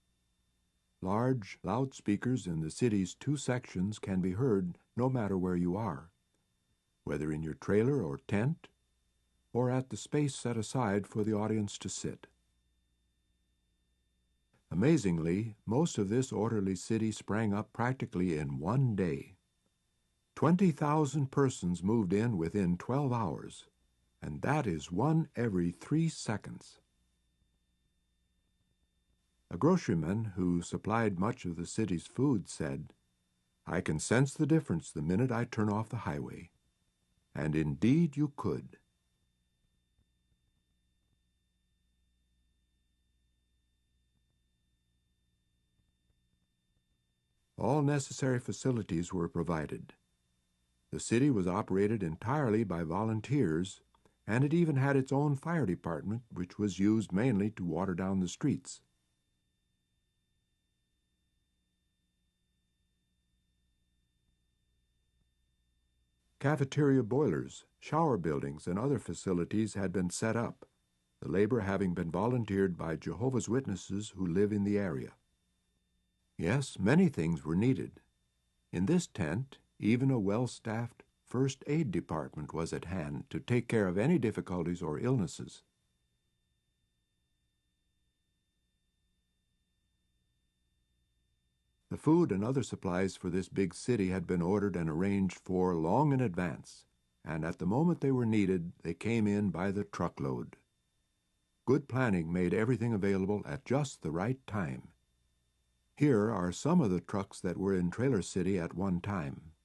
Large loudspeakers in the city's 2 sections can be heard no matter where you are, whether in your trailer or tent, or at the space set aside for the audience to sit. Amazingly, most of this orderly city sprang up practically in one day. 20,000 persons moved in within 12 hours, and that is 1 every 3 seconds. A groceryman who supplied much of the city's food said, "I can sense the difference the minute I turn off the highway." And indeed you could. All necessary facilities were provided. The city was operated entirely by volunteers, and it even had its own fire department, which was used mainly to water down the streets. Cafeteria boilers, shower buildings, and other facilities had been set up, the labor having been volunteered by Jehovah's Witnesses who live in the area. Yes, many things were needed. In this tent, even a well-staffed first aid department was at hand to take care of any difficulties or illnesses. The food and other supplies for this big city had been ordered and arranged for long in advance, and at the moment they were needed, they came in by the truckload. Good planning made everything available at just the right time. Here are some of the trucks that were in Trailer City at one time.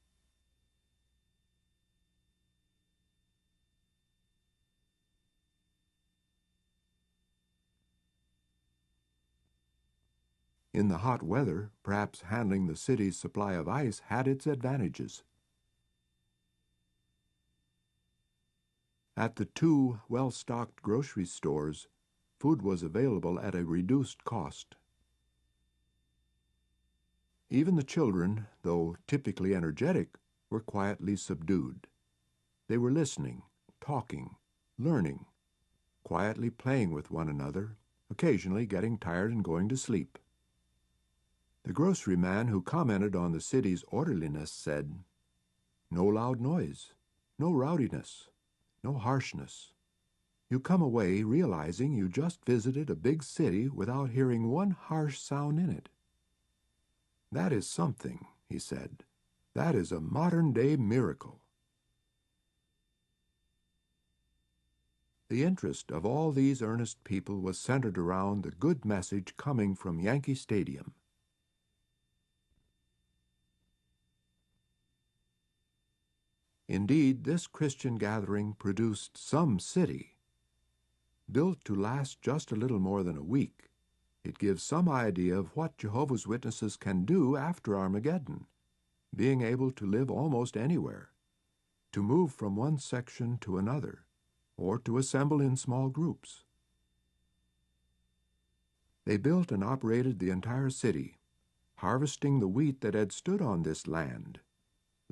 In the hot weather, perhaps handling the city's supply of ice had its advantages. At the 2 well-stocked grocery stores, food was available at a reduced cost. Even the children, though typically energetic, were quietly subdued. They were listening, talking, learning, quietly playing with one another, occasionally getting tired and going to sleep. The grocery man who commented on the city's orderliness said, "No loud noise, no rowdiness, no harshness. You come away realizing you just visited a big city without hearing one harsh sound in it. That is something," he said. "That is a modern-day miracle." The interest of all these earnest people was centered around the good message coming from Yankee Stadium. Indeed, this Christian gathering produced some city. built to last just a little more than a week, it gives some idea of what Jehovah's Witnesses can do after Armageddon, being able to live almost anywhere, to move from one section to another, or to assemble in small groups. They built and operated the entire city, harvesting the wheat that had stood on this land,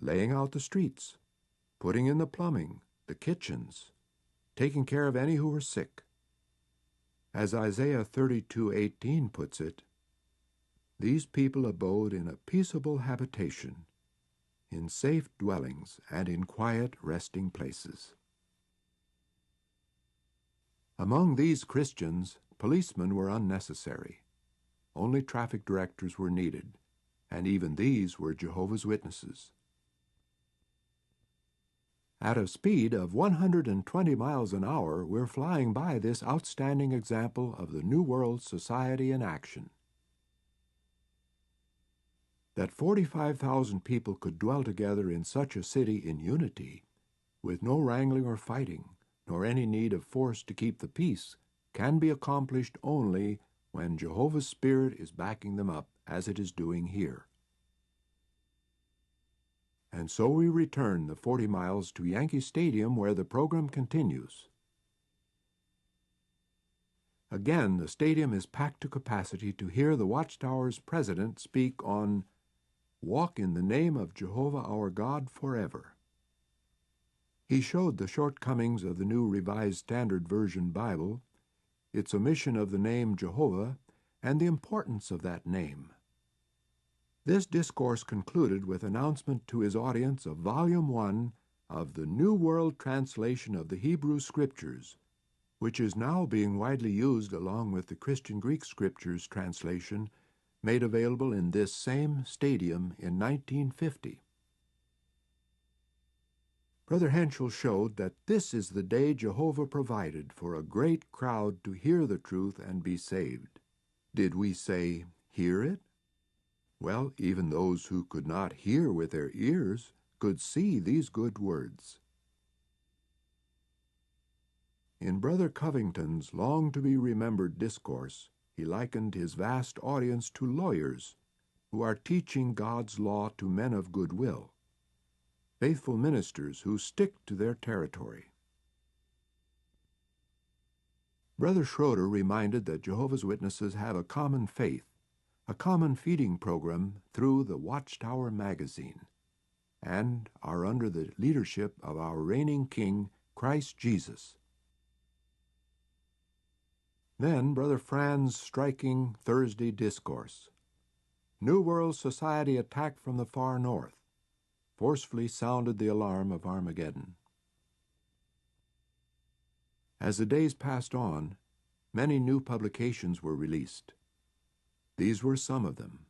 laying out the streets, putting in the plumbing, the kitchens, taking care of any who were sick. As Isaiah 32:18 puts it, these people abode in a peaceable habitation, in safe dwellings and in quiet resting places. Among these Christians, policemen were unnecessary. Only traffic directors were needed, and even these were Jehovah's Witnesses. At a speed of 120 miles an hour, we're flying by this outstanding example of the New World Society in action. That 45,000 people could dwell together in such a city in unity, with no wrangling or fighting, nor any need of force to keep the peace, can be accomplished only when Jehovah's Spirit is backing them up, as it is doing here. And so we return the 40 miles to Yankee Stadium, where the program continues. Again, the stadium is packed to capacity to hear the Watchtower's president speak on "Walk in the name of Jehovah our God forever." He showed the shortcomings of the New Revised Standard Version Bible, its omission of the name Jehovah, and the importance of that name. This discourse concluded with announcement to his audience of Volume 1 of the New World Translation of the Hebrew Scriptures, which is now being widely used along with the Christian Greek Scriptures translation made available in this same stadium in 1950. Brother Henschel showed that this is the day Jehovah provided for a great crowd to hear the truth and be saved. Did we say, hear it? Well, even those who could not hear with their ears could see these good words. In Brother Covington's long-to-be-remembered discourse, he likened his vast audience to lawyers who are teaching God's law to men of good will, faithful ministers who stick to their territory. Brother Schroeder reminded that Jehovah's Witnesses have a common faith, a common feeding program through the Watchtower magazine, and are under the leadership of our reigning King, Christ Jesus. Then Brother Fran's striking Thursday discourse, New World Society attack from the far north, forcefully sounded the alarm of Armageddon. As the days passed on, many new publications were released. These were some of them.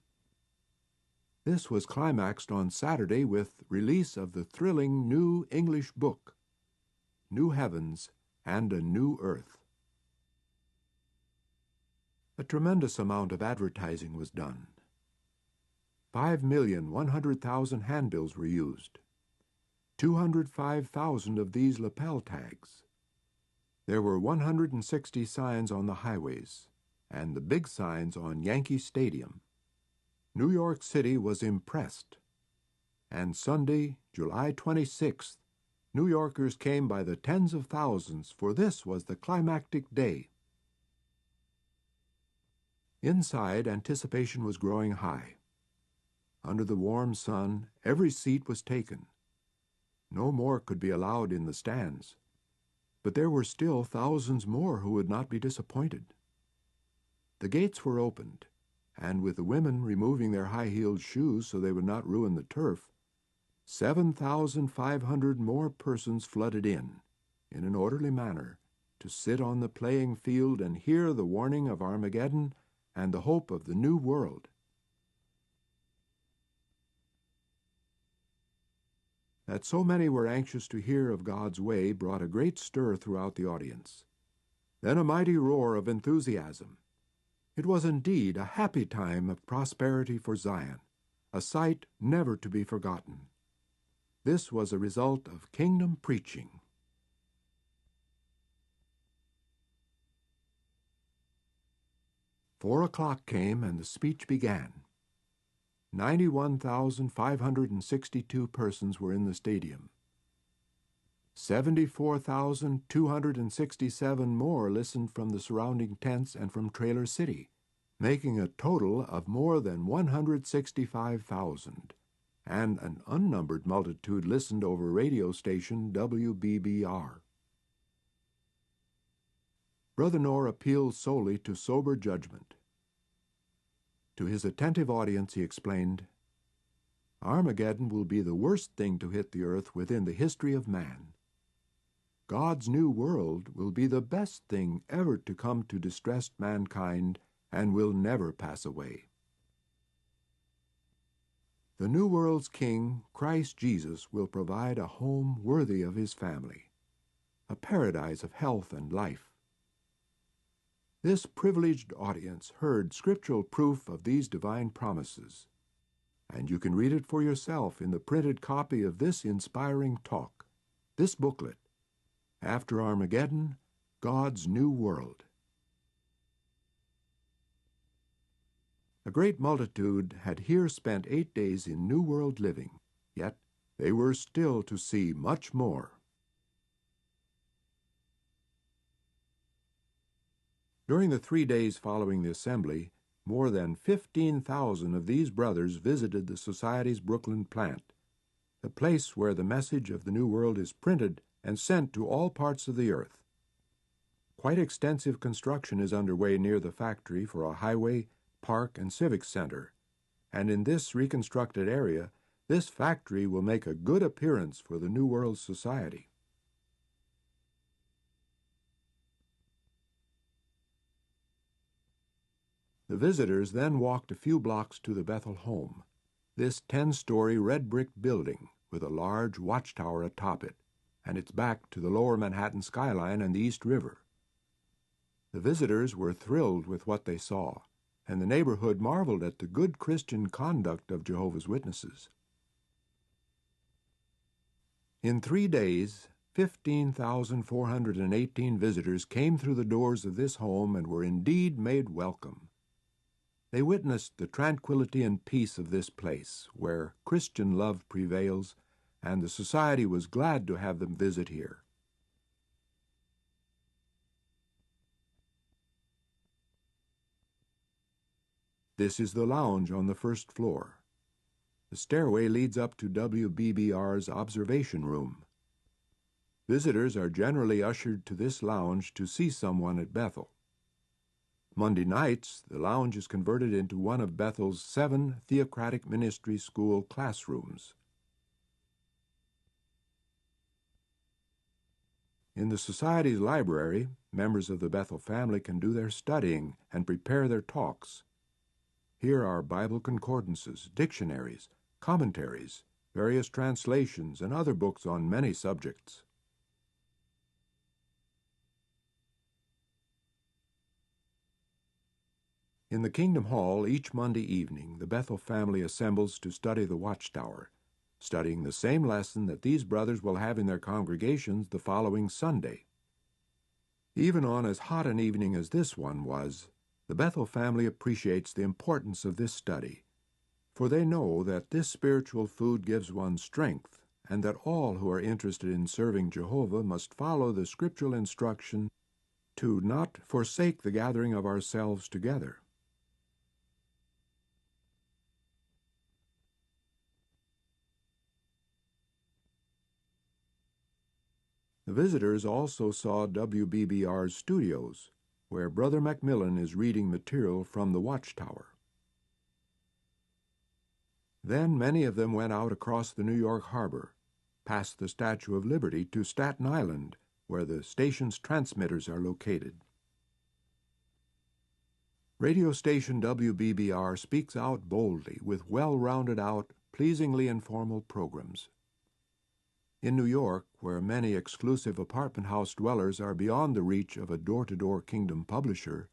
This was climaxed on Saturday with release of the thrilling new English book, New Heavens and a New Earth. A tremendous amount of advertising was done. 5,100,000 handbills were used. 205,000 of these lapel tags. There were 160 signs on the highways, and the big signs on Yankee Stadium. New York City was impressed, and Sunday, July 26th, New Yorkers came by the tens of thousands, for this was the climactic day. Inside, anticipation was growing high. Under the warm sun, every seat was taken. No more could be allowed in the stands, but there were still thousands more who would not be disappointed. The gates were opened, and with the women removing their high-heeled shoes so they would not ruin the turf, 7,500 more persons flooded in an orderly manner, to sit on the playing field and hear the warning of Armageddon and the hope of the new world. That so many were anxious to hear of God's way brought a great stir throughout the audience. Then a mighty roar of enthusiasm. It was indeed a happy time of prosperity for Zion, a sight never to be forgotten. This was a result of kingdom preaching. 4 o'clock came and the speech began. 91,562 persons were in the stadium. 74,267 more listened from the surrounding tents and from Trailer City, making a total of more than 165,000, and an unnumbered multitude listened over radio station WBBR. Brother Knorr appealed solely to sober judgment. To his attentive audience he explained, "Armageddon will be the worst thing to hit the earth within the history of man. God's new world will be the best thing ever to come to distressed mankind and will never pass away. The new world's King, Christ Jesus, will provide a home worthy of his family, a paradise of health and life. This privileged audience heard scriptural proof of these divine promises, and you can read it for yourself in the printed copy of this inspiring talk, this booklet, After Armageddon, God's New World." A great multitude had here spent 8 days in New World living, yet they were still to see much more. During the 3 days following the assembly, more than 15,000 of these brothers visited the Society's Brooklyn plant, the place where the message of the New World is printed and sent to all parts of the earth. Quite extensive construction is underway near the factory for a highway, park, and civic center, and in this reconstructed area, this factory will make a good appearance for the New World Society. The visitors then walked a few blocks to the Bethel home, this 10-story red-brick building with a large watchtower atop it, and its back to the lower Manhattan skyline and the East River. The visitors were thrilled with what they saw, and the neighborhood marveled at the good Christian conduct of Jehovah's Witnesses. In 3 days, 15,418 visitors came through the doors of this home and were indeed made welcome. They witnessed the tranquility and peace of this place, where Christian love prevails, and the Society was glad to have them visit here. This is the lounge on the first floor. The stairway leads up to WBBR's observation room. Visitors are generally ushered to this lounge to see someone at Bethel. Monday nights, the lounge is converted into one of Bethel's 7 Theocratic Ministry School classrooms. In the Society's library, members of the Bethel family can do their studying and prepare their talks. Here are Bible concordances, dictionaries, commentaries, various translations, and other books on many subjects. In the Kingdom Hall, each Monday evening, the Bethel family assembles to study the Watchtower, studying the same lesson that these brothers will have in their congregations the following Sunday. Even on as hot an evening as this one was, the Bethel family appreciates the importance of this study, for they know that this spiritual food gives one strength, and that all who are interested in serving Jehovah must follow the scriptural instruction to not forsake the gathering of ourselves together. The visitors also saw WBBR's studios, where Brother Macmillan is reading material from the Watchtower. Then many of them went out across the New York Harbor, past the Statue of Liberty to Staten Island, where the station's transmitters are located. Radio station WBBR speaks out boldly with well-rounded out, pleasingly informal programs. In New York, where many exclusive apartment house dwellers are beyond the reach of a door-to-door Kingdom publisher,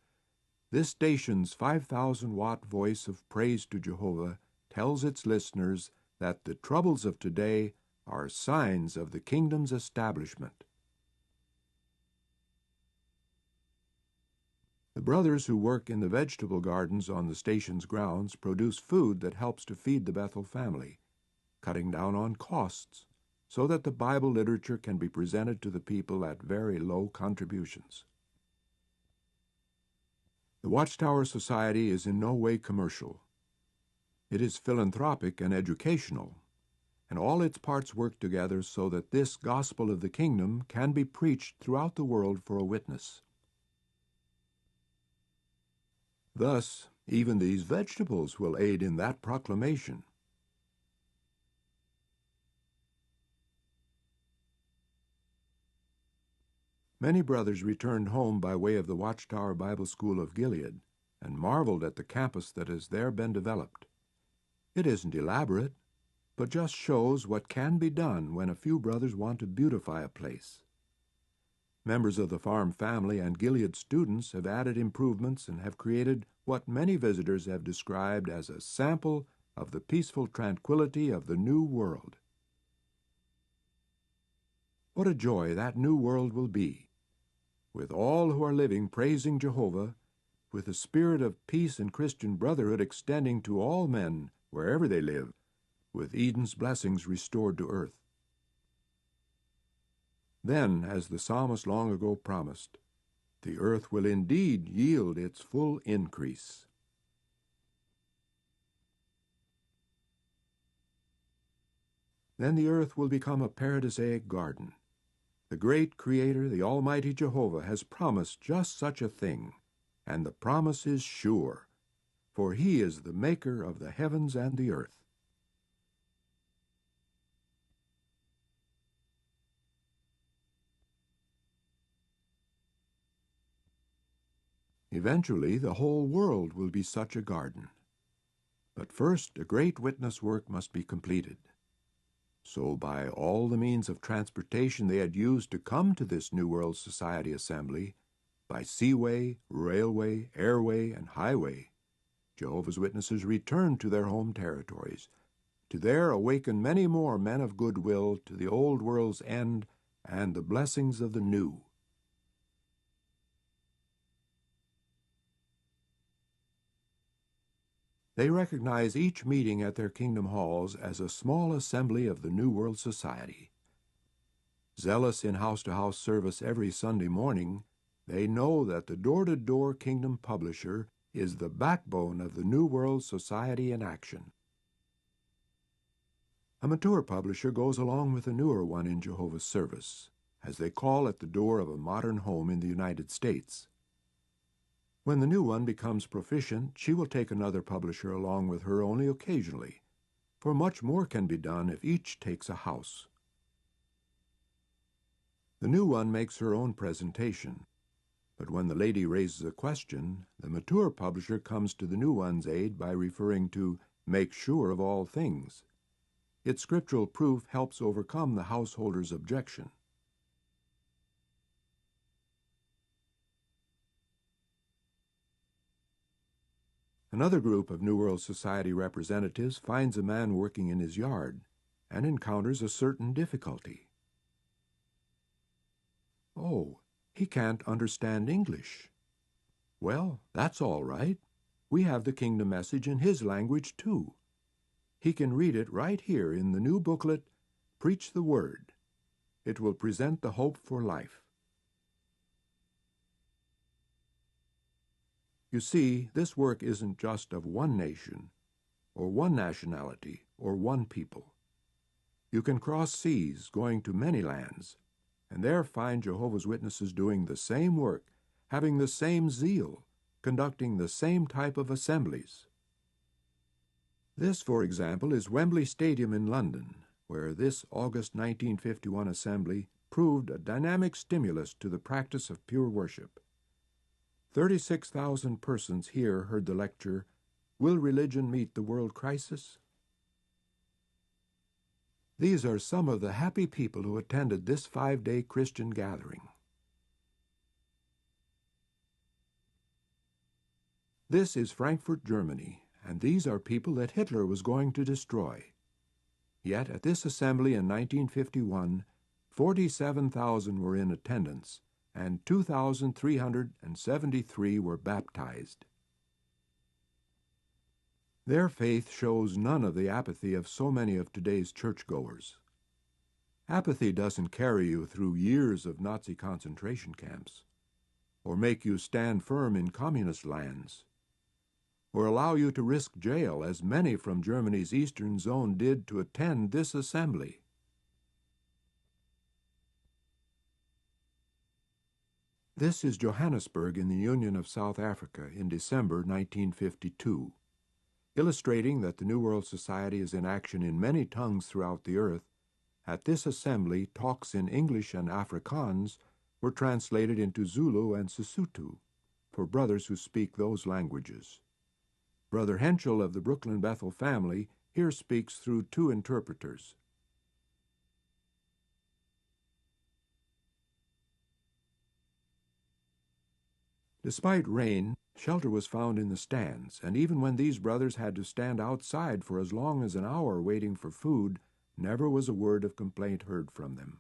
this station's 5,000-watt voice of praise to Jehovah tells its listeners that the troubles of today are signs of the Kingdom's establishment. The brothers who work in the vegetable gardens on the station's grounds produce food that helps to feed the Bethel family, cutting down on costs so that the Bible literature can be presented to the people at very low contributions. The Watchtower Society is in no way commercial. It is philanthropic and educational, and all its parts work together so that this gospel of the kingdom can be preached throughout the world for a witness. Thus, even these vegetables will aid in that proclamation. Many brothers returned home by way of the Watchtower Bible School of Gilead and marveled at the campus that has there been developed. It isn't elaborate, but just shows what can be done when a few brothers want to beautify a place. Members of the farm family and Gilead students have added improvements and have created what many visitors have described as a sample of the peaceful tranquility of the new world. What a joy that new world will be, with all who are living praising Jehovah, with the spirit of peace and Christian brotherhood extending to all men wherever they live, with Eden's blessings restored to earth. Then, as the psalmist long ago promised, the earth will indeed yield its full increase. Then the earth will become a paradisaic garden. The great Creator, the Almighty Jehovah, has promised just such a thing, and the promise is sure, for He is the maker of the heavens and the earth. Eventually, the whole world will be such a garden. But first, a great witness work must be completed. So, by all the means of transportation they had used to come to this New World Society assembly, by seaway, railway, airway, and highway, Jehovah's Witnesses returned to their home territories, to there awaken many more men of goodwill to the old world's end and the blessings of the new. They recognize each meeting at their kingdom halls as a small assembly of the New World Society. Zealous in house-to-house service every Sunday morning, they know that the door-to-door kingdom publisher is the backbone of the New World Society in action. A mature publisher goes along with a newer one in Jehovah's service, as they call at the door of a modern home in the United States. When the new one becomes proficient, she will take another publisher along with her only occasionally, for much more can be done if each takes a house. The new one makes her own presentation, but when the lady raises a question, the mature publisher comes to the new one's aid by referring to "make sure of all things." Its scriptural proof helps overcome the householder's objection. Another group of New World Society representatives finds a man working in his yard and encounters a certain difficulty. Oh, he can't understand English. Well, that's all right. We have the kingdom message in his language, too. He can read it right here in the new booklet, Preach the Word. It will present the hope for life. You see, this work isn't just of one nation, or one nationality, or one people. You can cross seas, going to many lands, and there find Jehovah's Witnesses doing the same work, having the same zeal, conducting the same type of assemblies. This, for example, is Wembley Stadium in London, where this August 1951 assembly proved a dynamic stimulus to the practice of pure worship. 36,000 persons here heard the lecture, Will Religion Meet the World Crisis? These are some of the happy people who attended this 5-day Christian gathering. This is Frankfurt, Germany, and these are people that Hitler was going to destroy. Yet at this assembly in 1951, 47,000 were in attendance, and 2,373 were baptized. Their faith shows none of the apathy of so many of today's churchgoers. Apathy doesn't carry you through years of Nazi concentration camps, or make you stand firm in communist lands, or allow you to risk jail, as many from Germany's eastern zone did to attend this assembly. This is Johannesburg in the Union of South Africa in December 1952. Illustrating that the New World Society is in action in many tongues throughout the earth, at this assembly talks in English and Afrikaans were translated into Zulu and Sesotho for brothers who speak those languages. Brother Henschel of the Brooklyn Bethel family here speaks through 2 interpreters. Despite rain, shelter was found in the stands, and even when these brothers had to stand outside for as long as an hour waiting for food, never was a word of complaint heard from them.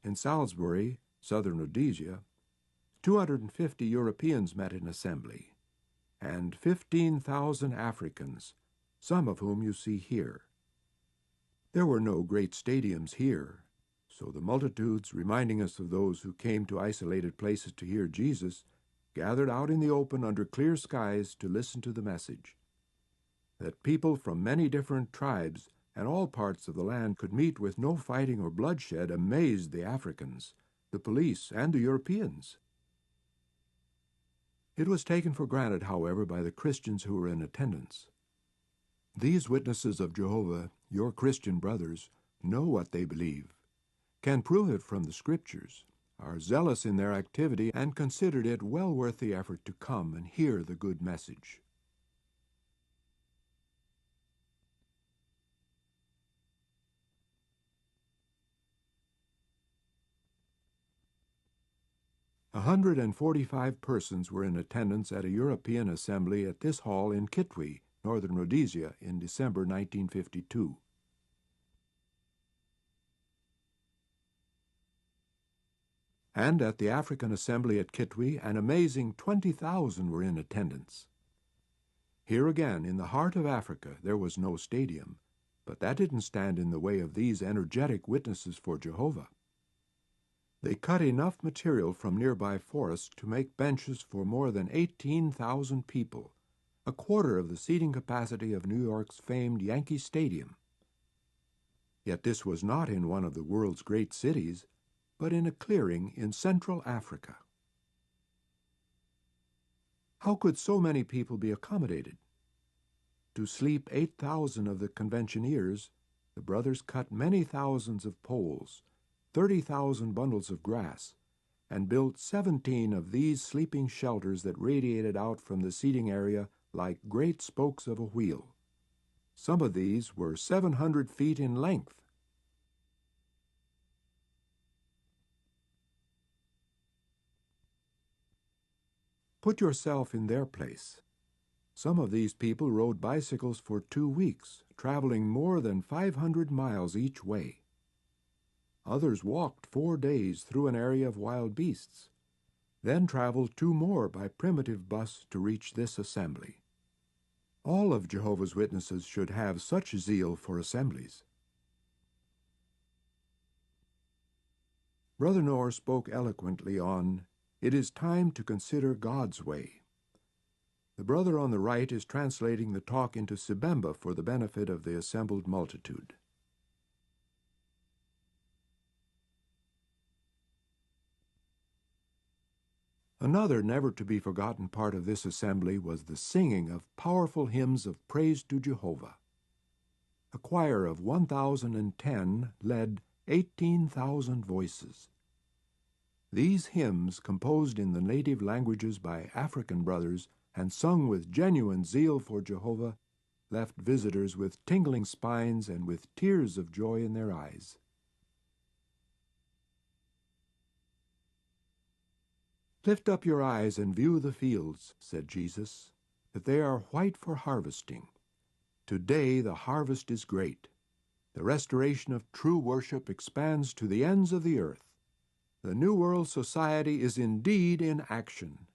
In Salisbury, southern Rhodesia, 250 Europeans met in assembly, and 15,000 Africans, some of whom you see here. There were no great stadiums here, so the multitudes, reminding us of those who came to isolated places to hear Jesus, gathered out in the open under clear skies to listen to the message. That people from many different tribes and all parts of the land could meet with no fighting or bloodshed amazed the Africans, the police, and the Europeans. It was taken for granted, however, by the Christians who were in attendance. These witnesses of Jehovah, your Christian brothers, know what they believe, can prove it from the Scriptures, are zealous in their activity, and considered it well worth the effort to come and hear the good message. A 145 persons were in attendance at a European assembly at this hall in Kitwe, northern Rhodesia, in December 1952. And at the African Assembly at Kitwe, an amazing 20,000 were in attendance. Here again, in the heart of Africa, there was no stadium, but that didn't stand in the way of these energetic witnesses for Jehovah. They cut enough material from nearby forests to make benches for more than 18,000 people, a quarter of the seating capacity of New York's famed Yankee Stadium. Yet this was not in one of the world's great cities, but in a clearing in Central Africa. How could so many people be accommodated? To sleep 8,000 of the conventioneers, the brothers cut many thousands of poles, 30,000 bundles of grass, and built 17 of these sleeping shelters that radiated out from the seating area like great spokes of a wheel. Some of these were 700 feet in length. Put yourself in their place. Some of these people rode bicycles for 2 weeks, traveling more than 500 miles each way. Others walked 4 days through an area of wild beasts, then traveled 2 more by primitive bus to reach this assembly. All of Jehovah's Witnesses should have such zeal for assemblies. Brother Knorr spoke eloquently on, "It is time to consider God's way." The brother on the right is translating the talk into Sibemba for the benefit of the assembled multitude. Another never-to-be-forgotten part of this assembly was the singing of powerful hymns of praise to Jehovah. A choir of 1,010 led 18,000 voices. These hymns, composed in the native languages by African brothers and sung with genuine zeal for Jehovah, left visitors with tingling spines and with tears of joy in their eyes. "Lift up your eyes and view the fields," said Jesus, "that they are white for harvesting. Today the harvest is great. The restoration of true worship expands to the ends of the earth. The New World Society is indeed in action.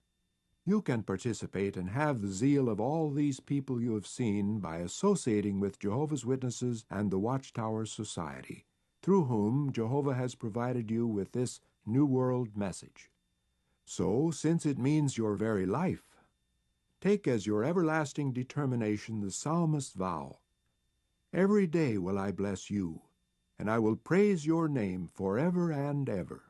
You can participate and have the zeal of all these people you have seen by associating with Jehovah's Witnesses and the Watchtower Society, through whom Jehovah has provided you with this New World message. So, since it means your very life, take as your everlasting determination the psalmist's vow, "Every day will I bless you, and I will praise your name forever and ever."